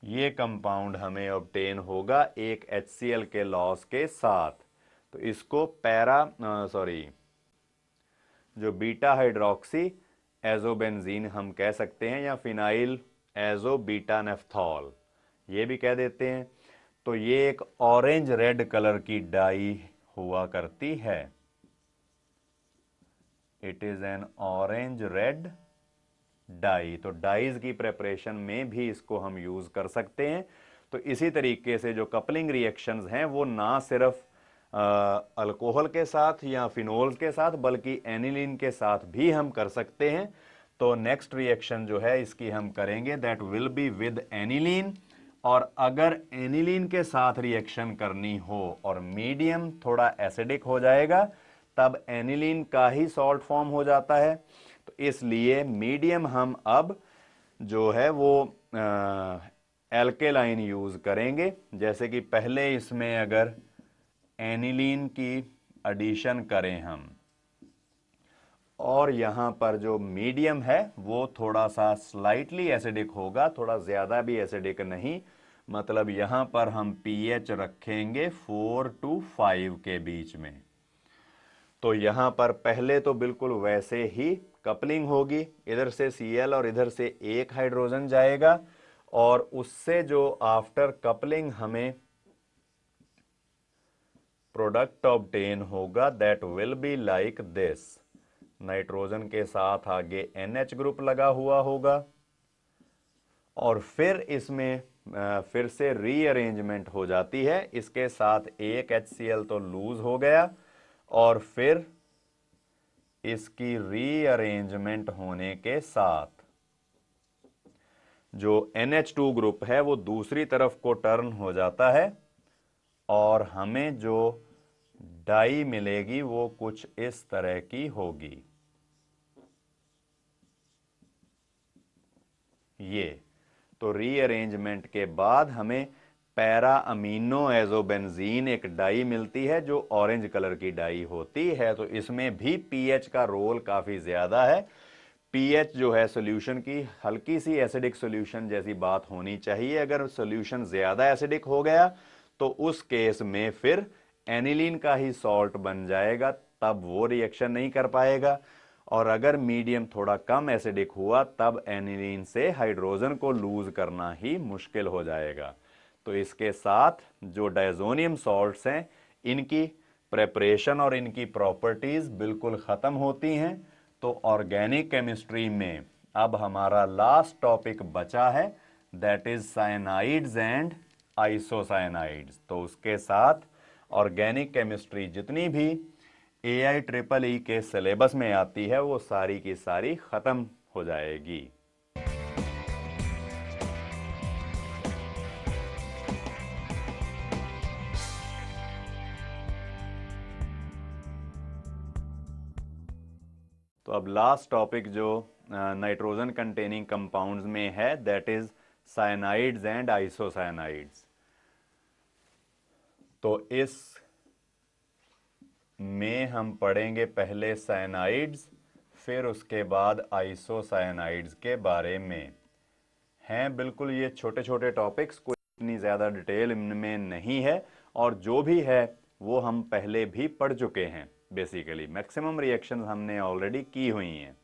ये कंपाउंड हमें ऑब्टेन होगा एक HCl के लॉस के साथ। तो इसको जो बीटा हाइड्रोक्सी एजोबेंजीन हम कह सकते हैं, या फिनाइल एजो बीटा नेफ्थॉल ये भी कह देते हैं। तो ये एक ऑरेंज रेड कलर की डाई हुआ करती है। It is an orange red dye. तो डाइज की प्रेपरेशन में भी इसको हम यूज कर सकते हैं। तो इसी तरीके से जो कपलिंग रिएक्शंस हैं वो ना सिर्फ अल्कोहल के साथ या फिनोल्स के साथ बल्कि एनिलीन के साथ भी हम कर सकते हैं। तो नेक्स्ट रिएक्शन जो है इसकी हम करेंगे that will be with aniline. और अगर एनिलीन के साथ रिएक्शन करनी हो और मीडियम थोड़ा एसिडिक हो जाएगा तब एनिलीन का ही सॉल्ट फॉर्म हो जाता है। तो तो इसलिए मीडियम हम अब जो है वो एल्केलाइन यूज करेंगे। जैसे कि पहले इसमें अगर एनिलीन की एडिशन करें हम, और यहां पर जो मीडियम है वो थोड़ा सा स्लाइटली एसिडिक होगा, थोड़ा ज्यादा भी एसिडिक नहीं, मतलब यहां पर हम पीएच रखेंगे 4 to 5 के बीच में। तो यहां पर पहले तो बिल्कुल वैसे ही कपलिंग होगी, इधर से Cl और इधर से एक हाइड्रोजन जाएगा, और उससे जो आफ्टर कपलिंग हमें प्रोडक्ट ऑब्टेन होगा that will be like this. Nitrogen के साथ आगे NH ग्रुप लगा हुआ होगा, और फिर इसमें फिर से रीअरेंजमेंट हो जाती है, इसके साथ एक HCl तो लूज हो गया, और फिर इसकी रीअरेंजमेंट होने के साथ जो NH2 ग्रुप है वो दूसरी तरफ को टर्न हो जाता है, और हमें जो डाई मिलेगी वो कुछ इस तरह की होगी। ये तो रीअरेंजमेंट के बाद हमें पैरा अमीनो एजोबेंजीन एक डाई मिलती है जो ऑरेंज कलर की डाई होती है। तो इसमें भी पीएच का रोल काफी ज्यादा है। पीएच जो है सॉल्यूशन की हल्की सी एसिडिक सॉल्यूशन जैसी बात होनी चाहिए। अगर सॉल्यूशन ज्यादा एसिडिक हो गया तो उस केस में फिर एनिलीन का ही सॉल्ट बन जाएगा, तब वो रिएक्शन नहीं कर पाएगा। और अगर मीडियम थोड़ा कम एसिडिक हुआ तब एनिलीन से हाइड्रोजन को लूज करना ही मुश्किल हो जाएगा। तो इसके साथ जो डायजोनियम सॉल्ट्स हैं इनकी प्रेपरेशन और इनकी प्रॉपर्टीज बिल्कुल खत्म होती हैं। तो ऑर्गेनिक केमिस्ट्री में अब हमारा लास्ट टॉपिक बचा है, दैट इज साइनाइड्स एंड आइसोसाइनाइड्स। तो उसके साथ ऑर्गेनिक केमिस्ट्री जितनी भी AIEEE के सिलेबस में आती है वो सारी की सारी खत्म हो जाएगी। तो अब लास्ट टॉपिक जो नाइट्रोजन कंटेनिंग कंपाउंड्स में है दैट इज साइनाइड्स एंड आइसोसाइनाइड्स। तो इस में हम पढ़ेंगे पहले साइनाइड्स, फिर उसके बाद आइसोसाइनाइड्स के बारे में। हैं बिल्कुल ये छोटे छोटे टॉपिक्स, कोई इतनी ज़्यादा डिटेल इनमें नहीं है, और जो भी है वो हम पहले भी पढ़ चुके हैं। बेसिकली मैक्सिमम रिएक्शंस हमने ऑलरेडी की हुई हैं।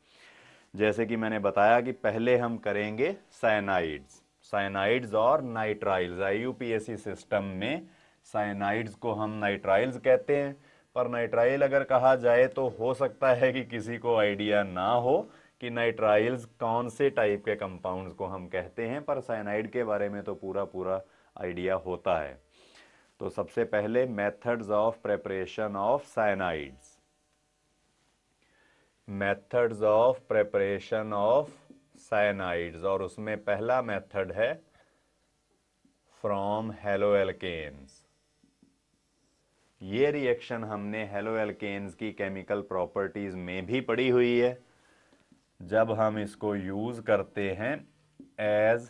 जैसे कि मैंने बताया कि पहले हम करेंगे साइनाइड्स और नाइट्राइल्स। IUPAC सिस्टम में साइनाइड्स को हम नाइट्राइल्स कहते हैं, पर नाइट्राइल अगर कहा जाए तो हो सकता है कि किसी को आइडिया ना हो कि नाइट्राइल्स कौन से टाइप के कंपाउंड्स को हम कहते हैं, पर साइनाइड के बारे में तो पूरा पूरा आइडिया होता है। तो सबसे पहले methods of preparation of cyanides. Methods of preparation of cyanides, और उसमें पहला मेथड है फ्रॉम हेलोएल्केन्स। ये रिएक्शन हमने हेलोएल्केन्स की केमिकल प्रॉपर्टीज में भी पढ़ी हुई है, जब हम इसको यूज करते हैं as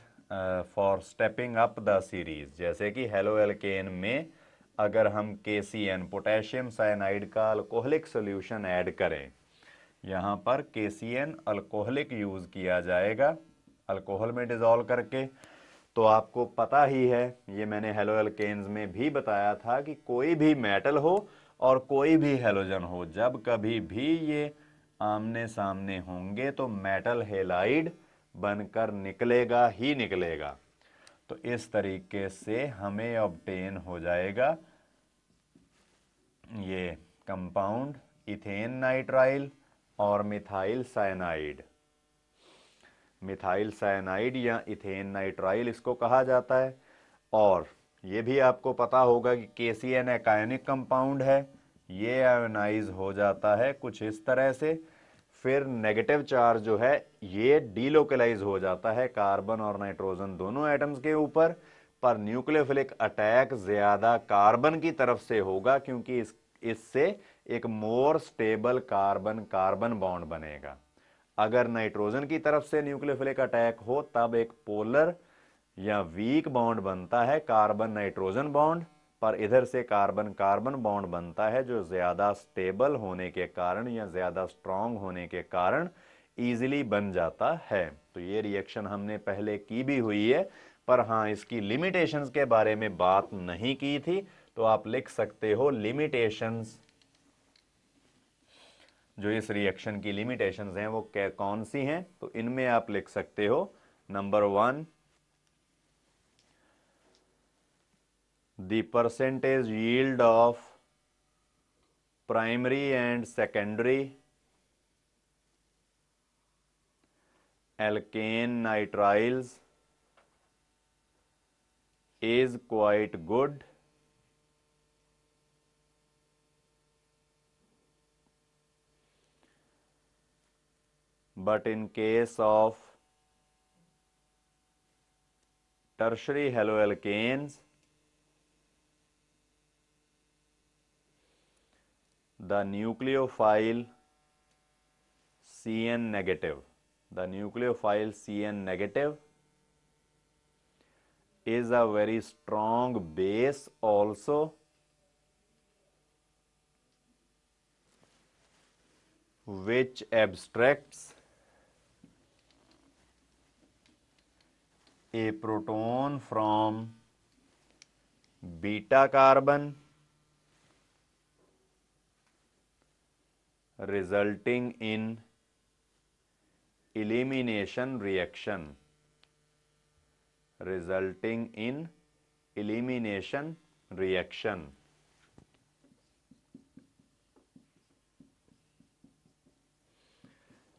for stepping up the series. जैसे कि हेलोएल्केन में अगर हम KCN पोटेशियम साइनाइड का अल्कोहलिक सॉल्यूशन ऐड करें, यहाँ पर KCN अल्कोहलिक यूज किया जाएगा अल्कोहल में डिजोल्व करके। तो आपको पता ही है, ये मैंने हेलोएल्केन्स में भी बताया था कि कोई भी मेटल हो और कोई भी हेलोजन हो, जब कभी भी ये आमने सामने होंगे तो मेटल हेलाइड बनकर निकलेगा ही निकलेगा। तो इस तरीके से हमें ऑब्टेन हो जाएगा ये कंपाउंड इथेन नाइट्राइल और मिथाइल साइनाइड। मिथाइल साइनाइड या इथेन नाइट्राइल इसको कहा जाता है। और ये भी आपको पता होगा कि KCN एक आयनिक कंपाउंड है, ये आयोनाइज हो जाता है कुछ इस तरह से, फिर नेगेटिव चार्ज जो है ये डीलोकलाइज हो जाता है कार्बन और नाइट्रोजन दोनों एटम्स के ऊपर, पर न्यूक्लियोफिलिक अटैक ज्यादा कार्बन की तरफ से होगा, क्योंकि इससे एक more stable carbon carbon bond बनेगा। अगर नाइट्रोजन की तरफ से न्यूक्लियोफिलिक अटैक हो तब एक पोलर या वीक बॉन्ड बनता है कार्बन नाइट्रोजन बॉन्ड, पर इधर से कार्बन कार्बन बॉन्ड बनता है जो ज्यादा स्टेबल होने के कारण या ज्यादा स्ट्रांग होने के कारण इजीली बन जाता है। तो ये रिएक्शन हमने पहले की भी हुई है, पर हाँ इसकी लिमिटेशंस के बारे में बात नहीं की थी। तो आप लिख सकते हो लिमिटेशंस, जो इस रिएक्शन की लिमिटेशंस हैं वो कौन सी हैं। तो इनमें आप लिख सकते हो number 1, the percentage yield of primary and secondary alkane nitriles is quite good, but in case of tertiary haloalkanes the nucleophile CN negative, the nucleophile CN negative is a very strong base also, which abstracts a proton from beta carbon, resulting in elimination reaction, resulting in elimination reaction।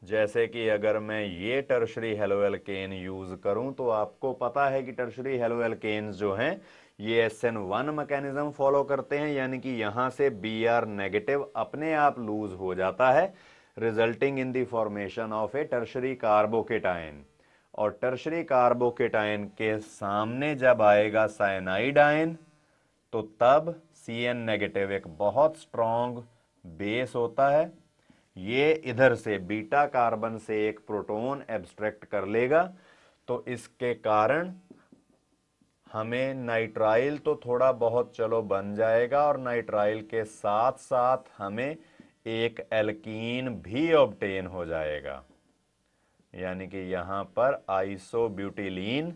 जैसे कि अगर मैं ये tertiary haloalkane use करूं तो आपको पता है कि टर्शरी हेलोएल्केन्स जो हैं ये SN1 मैकेनिज्म फॉलो करते हैं, यानी कि यहां से Br नेगेटिव अपने आप लूज हो जाता है, resulting in the formation of A tertiary carbocation. और टर्शरी कार्बोकेटायन के सामने जब आएगा साइनाइड आयन तो तब Cn नेगेटिव एक बहुत स्ट्रॉन्ग बेस होता है, ये इधर से बीटा कार्बन से एक प्रोटॉन एब्स्ट्रैक्ट कर लेगा। तो इसके कारण हमें नाइट्राइल तो थोड़ा बहुत चलो बन जाएगा, और नाइट्राइल के साथ साथ हमें एक एल्कीन भी ऑब्टेन हो जाएगा, यानी कि यहां पर आइसोब्यूटिलीन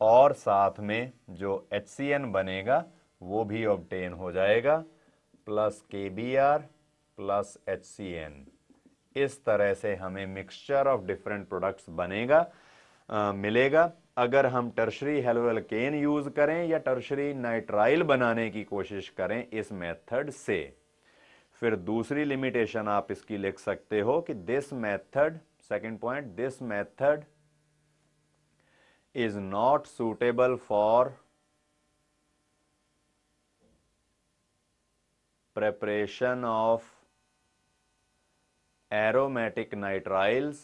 और साथ में जो HCN बनेगा वो भी ऑब्टेन हो जाएगा, प्लस KBr प्लस HCN। इस तरह से हमें मिक्सचर ऑफ डिफरेंट प्रोडक्ट्स मिलेगा। अगर हम टर्शरी हेलोएल्केन यूज करें या टर्शरी नाइट्राइल बनाने की कोशिश करें इस मेथड से। फिर दूसरी लिमिटेशन आप इसकी लिख सकते हो कि this method, second point, this method is not suitable for preparation of aromatic nitriles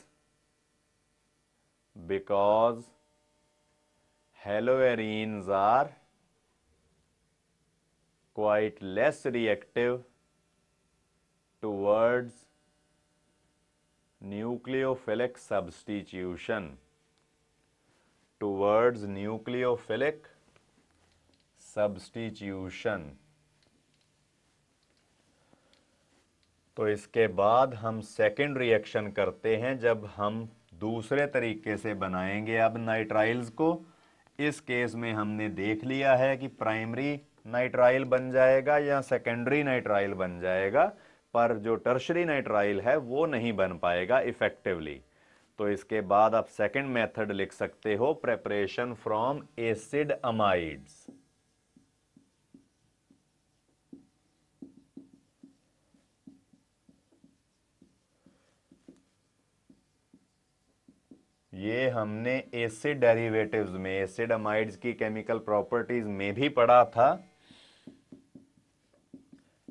because haloarenes are quite less reactive towards nucleophilic substitution, towards nucleophilic substitution। तो इसके बाद हम सेकेंड रिएक्शन करते हैं जब हम दूसरे तरीके से बनाएंगे अब नाइट्राइल्स को। इस केस में हमने देख लिया है कि प्राइमरी नाइट्राइल बन जाएगा या सेकेंडरी नाइट्राइल बन जाएगा, पर जो टर्शरी नाइट्राइल है वो नहीं बन पाएगा इफेक्टिवली। तो इसके बाद आप सेकेंड मेथड लिख सकते हो, प्रेपरेशन फ्रॉम एसिड अमाइड्स। ये हमने एसिड डेरिवेटिव्स में, एसिड अमाइड्स की केमिकल प्रॉपर्टीज में भी पढ़ा था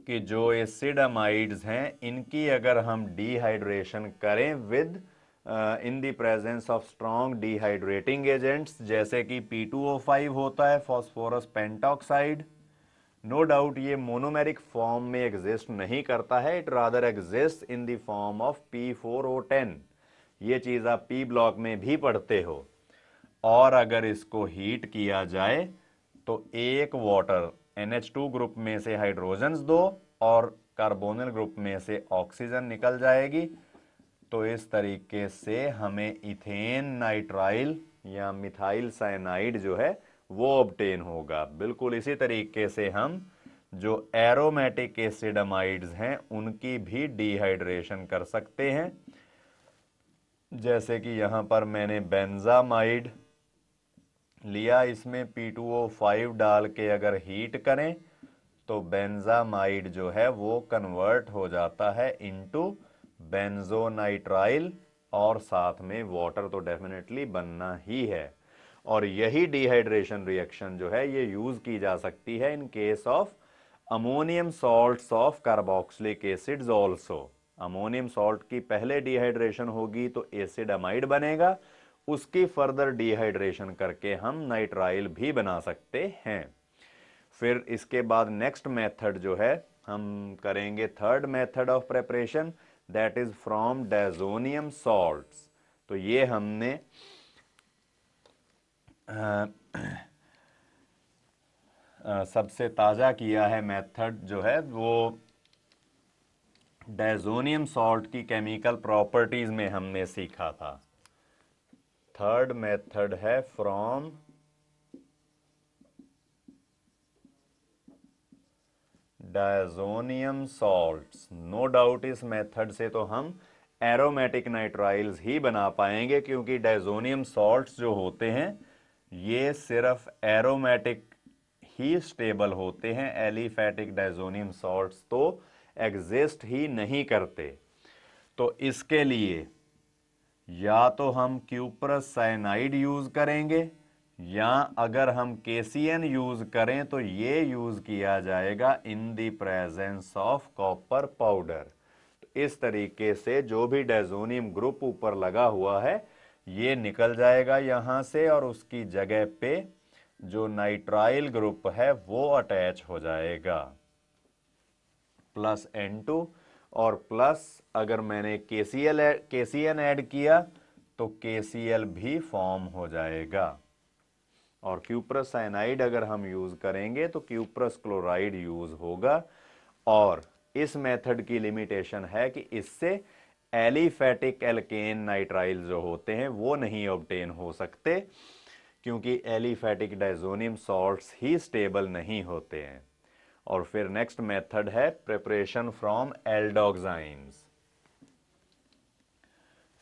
कि जो एसिड अमाइड्स हैं इनकी अगर हम डिहाइड्रेशन करें with in the presence of strong dehydrating agents, जैसे कि P2O5 होता है, फॉस्फोरस पेंटॉक्साइड, नो डाउट ये मोनोमेरिक फॉर्म में एग्जिस्ट नहीं करता है, it rather exist in the form of P4O10। ये चीज़ आप पी ब्लॉक में भी पढ़ते हो। और अगर इसको हीट किया जाए तो एक वाटर NH2 ग्रुप में से हाइड्रोजन्स दो और कार्बोनिल ग्रुप में से ऑक्सीजन निकल जाएगी। तो इस तरीके से हमें इथेन नाइट्राइल या मिथाइल साइनाइड जो है वो ऑब्टेन होगा। बिल्कुल इसी तरीके से हम जो एरोमेटिक एसिडमाइड्स हैं उनकी भी डिहाइड्रेशन कर सकते हैं। जैसे कि यहां पर मैंने बेंजामाइड लिया, इसमें P2O5 डाल के अगर हीट करें तो बेंजामाइड जो है वो कन्वर्ट हो जाता है इनटू बेंजोनाइट्राइल और साथ में वाटर तो डेफिनेटली बनना ही है। और यही डिहाइड्रेशन रिएक्शन जो है ये यूज की जा सकती है in case of ammonium salts of carboxylic acids also. Ammonium salt की पहले डिहाइड्रेशन होगी तो एसिड अमाइड बनेगा, उसकी फर्दर डिहाइड्रेशन करके हम नाइट्राइल भी बना सकते हैं। फिर इसके बाद नेक्स्ट मेथड जो है हम करेंगे third method of preparation, that is from diazonium salts. तो ये हमने सबसे ताज़ा किया है मेथड जो है वो डायजोनियम सॉल्ट की केमिकल प्रॉपर्टीज में हमने सीखा था। थर्ड मेथड है from diazonium salts. No doubt इस मेथड से तो हम एरोमेटिक नाइट्राइल्स ही बना पाएंगे, क्योंकि डायजोनियम सॉल्ट्स जो होते हैं ये सिर्फ एरोमेटिक ही स्टेबल होते हैं, एलिफैटिक डायजोनियम सॉल्ट्स तो एग्जिस्ट ही नहीं करते। तो इसके लिए या तो हम क्यूप्रस साइनाइड यूज करेंगे या अगर हम KCN यूज करें तो ये यूज किया जाएगा in the presence of copper powder. तो इस तरीके से जो भी डायजोनियम ग्रुप ऊपर लगा हुआ है ये निकल जाएगा यहां से और उसकी जगह पे जो नाइट्राइल ग्रुप है वो अटैच हो जाएगा प्लस N2, और प्लस अगर मैंने KCN ऐड किया तो KCl भी फॉर्म हो जाएगा। और क्यूप्रस साइनाइड अगर हम यूज करेंगे तो क्यूप्रस क्लोराइड यूज होगा। और इस मेथड की लिमिटेशन है कि इससे एलिफैटिक एल्केन नाइट्राइल जो होते हैं वो नहीं ऑब्टेन हो सकते, क्योंकि एलिफैटिक डायजोनियम सॉल्ट्स ही स्टेबल नहीं होते हैं। और फिर नेक्स्ट मेथड है प्रिपरेशन फ्रॉम एल्डोक्साइम्स।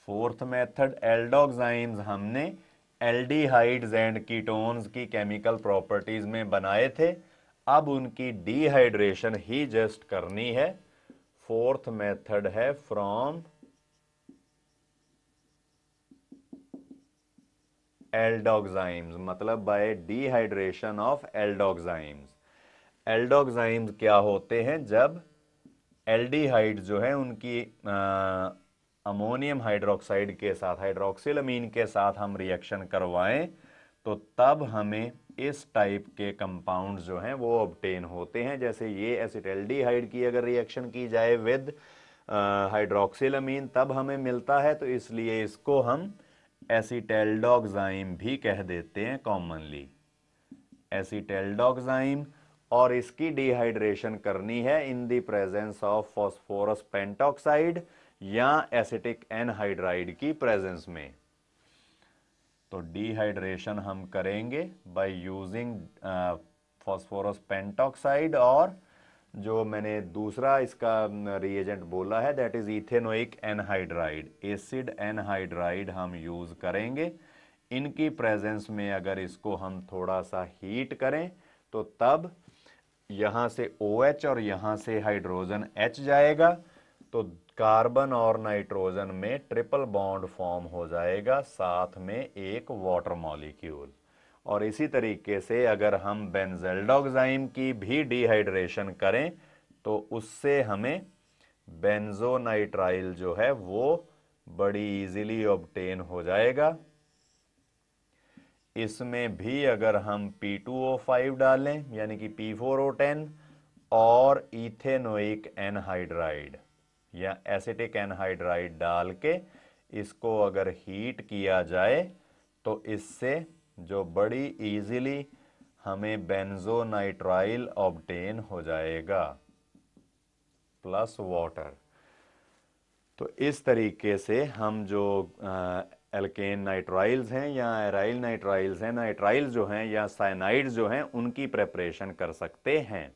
फोर्थ मेथड एल्डोक्साइम्स हमने एल्डिहाइड्स एंड कीटोन्स की केमिकल प्रॉपर्टीज में बनाए थे, अब उनकी डिहाइड्रेशन ही जस्ट करनी है। फोर्थ मेथड है फ्रॉम एल्डोक्साइम्स, मतलब बाय डिहाइड्रेशन ऑफ एल्डोक्साइम्स। एल्डोक्साइम्स क्या होते हैं? जब एल्डिहाइड जो है उनकी अमोनियम हाइड्रोक्साइड के साथ, हाइड्रोक्सिल अमीन के साथ हम रिएक्शन करवाएं तो तब हमें इस टाइप के कंपाउंड जो हैं वो ऑब्टेन होते हैं। जैसे ये एसिटल्डिहाइड की अगर रिएक्शन की जाए विद हाइड्रोक्सिल अमीन तब हमें मिलता है, तो इसलिए इसको हम एसिटल्डोक्साइम भी कह देते हैं कॉमनली, एसिटल्डोक्साइम। और इसकी डिहाइड्रेशन करनी है in the presence of phosphorus pentoxide या एसिटिक एनहाइड्राइड की प्रेजेंस में। तो डिहाइड्रेशन हम करेंगे बाय यूजिंग फास्फोरस पेंटॉक्साइड, और जो मैंने दूसरा इसका रिएजेंट बोला है that is ethanoic anhydride, acid anhydride हम यूज करेंगे। इनकी प्रेजेंस में अगर इसको हम थोड़ा सा हीट करें तो तब यहां से OH और यहां से हाइड्रोजन H जाएगा, तो कार्बन और नाइट्रोजन में ट्रिपल बॉन्ड फॉर्म हो जाएगा, साथ में एक वाटर मॉलिक्यूल। और इसी तरीके से अगर हम बेंजल्डोक्साइम की भी डिहाइड्रेशन करें तो उससे हमें बेंजोनाइट्राइल जो है वो बड़ी इजीली ऑब्टेन हो जाएगा। इसमें भी अगर हम P2O5 डालें यानी कि P4O10 और इथेनोइक एनहाइड्राइड या एसिटिक एनहाइड्राइड डाल के इसको अगर हीट किया जाए तो इससे जो बड़ी इजीली हमें बेंजोनाइट्राइल ऑब्टेन हो जाएगा प्लस वाटर। तो इस तरीके से हम जो एल्केन नाइट्राइल्स हैं या एराइल नाइट्राइल्स हैं, नाइट्राइल्स जो हैं या साइनाइड्स जो हैं, उनकी प्रेपरेशन कर सकते हैं।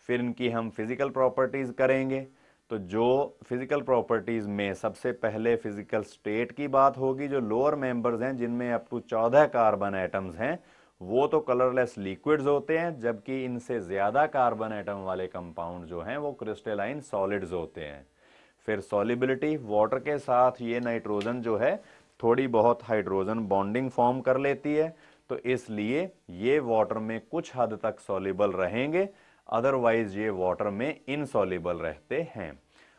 फिर इनकी हम फिजिकल प्रॉपर्टीज करेंगे। तो जो फिजिकल प्रॉपर्टीज में सबसे पहले फिजिकल स्टेट की बात होगी। जो लोअर मेंबर्स हैं जिनमें अप टू 14 कार्बन एटम्स हैं वो तो कलरलेस लिक्विड्स होते हैं, जबकि इनसे ज्यादा कार्बन एटम वाले कंपाउंड जो हैं वो क्रिस्टलाइन सॉलिड्स होते हैं। फिर सॉलिबिलिटी, वाटर के साथ ये नाइट्रोजन जो है थोड़ी बहुत हाइड्रोजन बॉन्डिंग फॉर्म कर लेती है, तो इसलिए ये वाटर में कुछ हद तक सॉल्युबल रहेंगे, अदरवाइज ये वाटर में इनसॉल्युबल रहते हैं।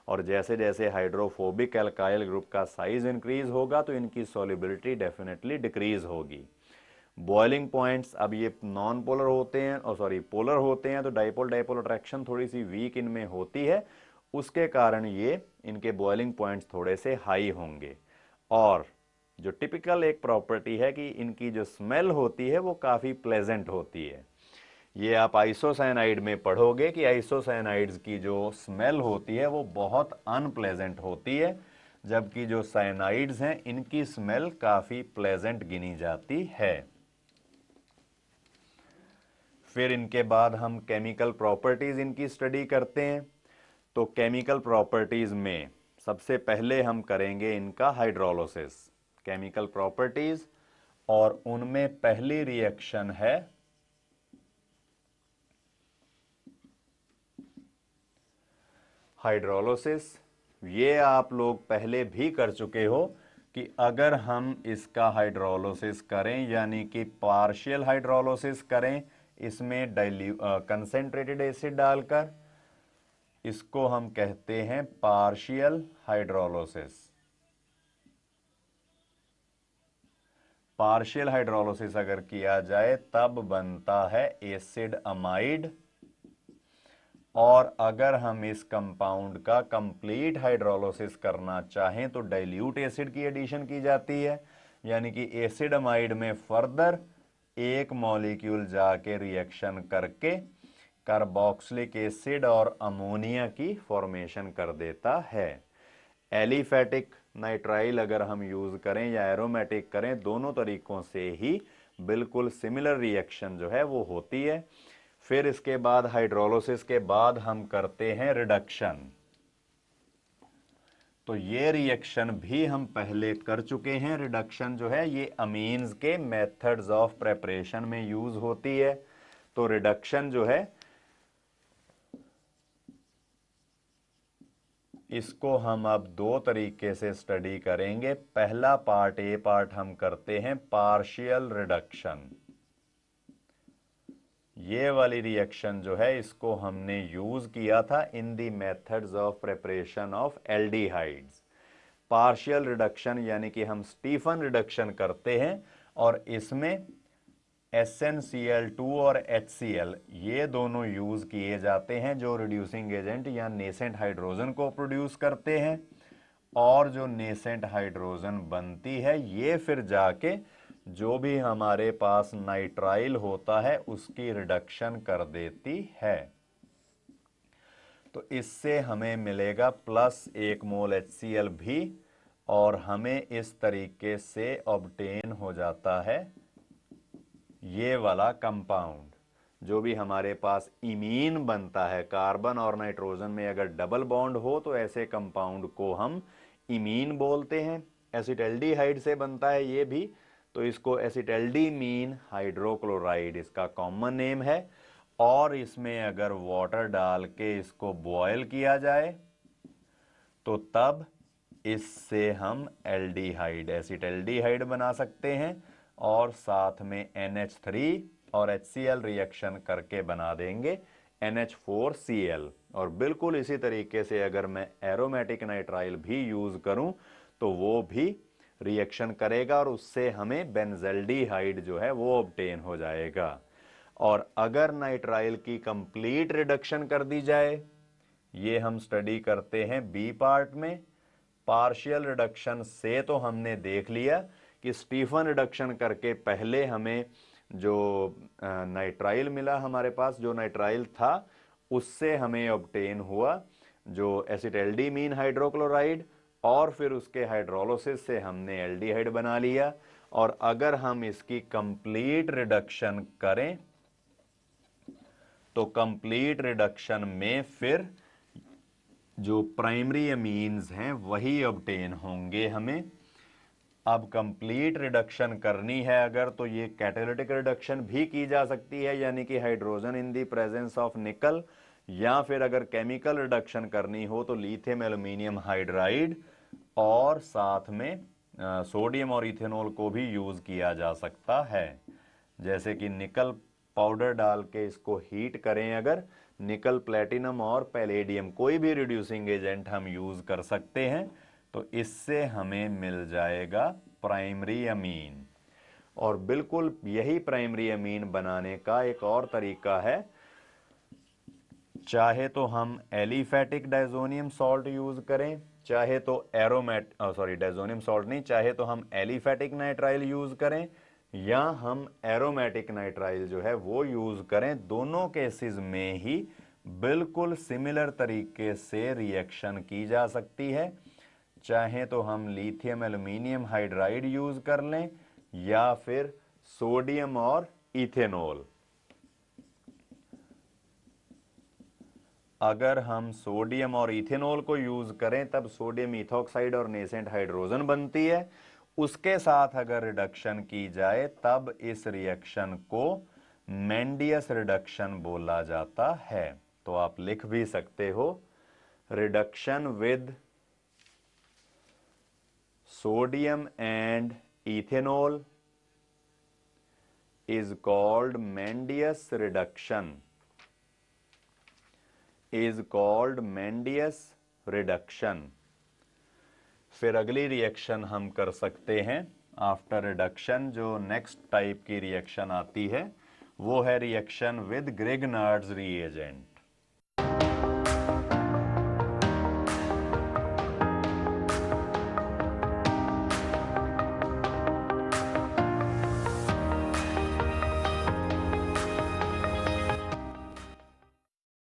और जैसे जैसे हाइड्रोफोबिक एल्काइल ग्रुप का साइज इंक्रीज होगा तो इनकी सॉल्युबिलिटी डेफिनेटली डिक्रीज होगी। बॉइलिंग पॉइंट्स, अब ये नॉन पोलर होते हैं और सॉरी पोलर होते हैं, तो डाइपोल डाइपोल अट्रैक्शन थोड़ी सी वीक इनमें होती है, उसके कारण ये इनके बॉइलिंग पॉइंट्स थोड़े से हाई होंगे। और जो टिपिकल एक प्रॉपर्टी है कि इनकी जो स्मेल होती है वो काफ़ी प्लेजेंट होती है। ये आप आइसोसाइनाइड में पढ़ोगे कि आइसोसाइनाइड्स की जो स्मेल होती है वो बहुत अनप्लेजेंट होती है, जबकि जो साइनाइड्स हैं इनकी स्मेल काफ़ी प्लेजेंट गिनी जाती है। फिर इनके बाद हम केमिकल प्रॉपर्टीज इनकी स्टडी करते हैं। तो केमिकल प्रॉपर्टीज में सबसे पहले हम करेंगे इनका हाइड्रोलिसिस, केमिकल प्रॉपर्टीज, और उनमें पहली रिएक्शन है हाइड्रोलिसिस। ये आप लोग पहले भी कर चुके हो कि अगर हम इसका हाइड्रोलिसिस करें यानी कि पार्शियल हाइड्रोलिसिस करें, इसमें कंसेंट्रेटेड एसिड डालकर, इसको हम कहते हैं पार्शियल हाइड्रोलिसिस। पार्शियल हाइड्रोलिसिस अगर किया जाए तब बनता है एसिड अमाइड, और अगर हम इस कंपाउंड का कंप्लीट हाइड्रोलिसिस करना चाहें तो डाइल्यूट एसिड की एडिशन की जाती है, यानी कि एसिड अमाइड में फर्दर एक मॉलिक्यूल जाके रिएक्शन करके कार्बोक्सिलिक एसिड और अमोनिया की फॉर्मेशन कर देता है। एलिफेटिक नाइट्राइल अगर हम यूज करें या एरोमेटिक करें, दोनों तरीकों से ही बिल्कुल सिमिलर रिएक्शन जो है वो होती है। फिर इसके बाद हाइड्रोलिसिस के बाद हम करते हैं रिडक्शन। तो ये रिएक्शन भी हम पहले कर चुके हैं। रिडक्शन जो है ये अमीन्स के मेथड्स ऑफ प्रेपरेशन में यूज होती है। तो रिडक्शन जो है इसको हम अब दो तरीके से स्टडी करेंगे। पहला पार्ट, ए पार्ट हम करते हैं पार्शियल रिडक्शन। ये वाली रिएक्शन जो है इसको हमने यूज किया था in the methods of preparation of aldehydes. Partial reduction यानी कि हम स्टीफन रिडक्शन करते हैं और इसमें SnCl2 और HCl ये दोनों यूज किए जाते हैं जो रिड्यूसिंग एजेंट या नेसेंट हाइड्रोजन को प्रोड्यूस करते हैं, और जो नेसेंट हाइड्रोजन बनती है ये फिर जाके जो भी हमारे पास नाइट्राइल होता है उसकी रिडक्शन कर देती है। तो इससे हमें मिलेगा +1 मोल HCl भी, और हमें इस तरीके से ऑब्टेन हो जाता है ये वाला कंपाउंड। जो भी हमारे पास इमीन बनता है, कार्बन और नाइट्रोजन में अगर डबल बॉन्ड हो तो ऐसे कंपाउंड को हम इमीन बोलते हैं। एसिटल्डिहाइड से बनता है ये भी, तो इसको एसिटल्डीमीन हाइड्रोक्लोराइड इसका कॉमन नेम है। और इसमें अगर वाटर डाल के इसको बॉयल किया जाए तो तब इससे हम एल्डिहाइड, एसिटल्डिहाइड बना सकते हैं, और साथ में NH3 और HCl रिएक्शन करके बना देंगे NH4Cl। और बिल्कुल इसी तरीके से अगर मैं एरोमेटिक नाइट्राइल भी यूज करूं तो वो भी रिएक्शन करेगा और उससे हमें बेंजल्डिहाइड जो है वो ऑब्टेन हो जाएगा। और अगर नाइट्राइल की कंप्लीट रिडक्शन कर दी जाए, ये हम स्टडी करते हैं बी पार्ट में, पार्शियल रिडक्शन से तो हमने देख लिया कि स्टीफन रिडक्शन करके पहले हमें जो नाइट्राइल मिला, हमारे पास जो नाइट्राइल था उससे हमें ऑब्टेन हुआ जो एसिटाल्डीमीन हाइड्रोक्लोराइड, और फिर उसके हाइड्रोलिसिस से हमने एल्डिहाइड बना लिया। और अगर हम इसकी कंप्लीट रिडक्शन करें तो कंप्लीट रिडक्शन में फिर जो प्राइमरी अमीन्स हैं वही ऑब्टेन होंगे हमें। अब कंप्लीट रिडक्शन करनी है अगर, तो ये कैटालिटिक रिडक्शन भी की जा सकती है, यानी कि hydrogen in the presence of निकल, या फिर अगर केमिकल रिडक्शन करनी हो तो लिथियम एल्यूमिनियम हाइड्राइड और साथ में सोडियम और इथेनॉल को भी यूज किया जा सकता है। जैसे कि निकल पाउडर डाल के इसको हीट करें अगर, निकल प्लेटिनम और पैलेडियम कोई भी रिड्यूसिंग एजेंट हम यूज कर सकते हैं, तो इससे हमें मिल जाएगा प्राइमरी अमीन। और बिल्कुल यही प्राइमरी अमीन बनाने का एक और तरीका है, चाहे तो हम एलिफेटिक डाइजोनियम सॉल्ट यूज करें, चाहे तो डाइजोनियम सॉल्ट नहीं, चाहे तो हम एलिफेटिक नाइट्राइल यूज करें या हम एरोमेटिक नाइट्राइल जो है वो यूज करें, दोनों केसेस में ही बिल्कुल सिमिलर तरीके से रिएक्शन की जा सकती है। चाहे तो हम लिथियम एल्यूमिनियम हाइड्राइड यूज कर लें या फिर सोडियम और इथेनॉल। अगर हम सोडियम और इथेनॉल को यूज करें तब सोडियम इथॉक्साइड और नेसेंट हाइड्रोजन बनती है। उसके साथ अगर रिडक्शन की जाए तब इस रिएक्शन को मेंडियस रिडक्शन बोला जाता है। तो आप लिख भी सकते हो, reduction with sodium and ethanol is called Mendius reduction, is called Mendius reduction। फिर अगली रिएक्शन हम कर सकते हैं आफ्टर रिडक्शन, जो नेक्स्ट टाइप की रिएक्शन आती है वो है रिएक्शन विद ग्रिग्नार्ड्स रिएजेंट।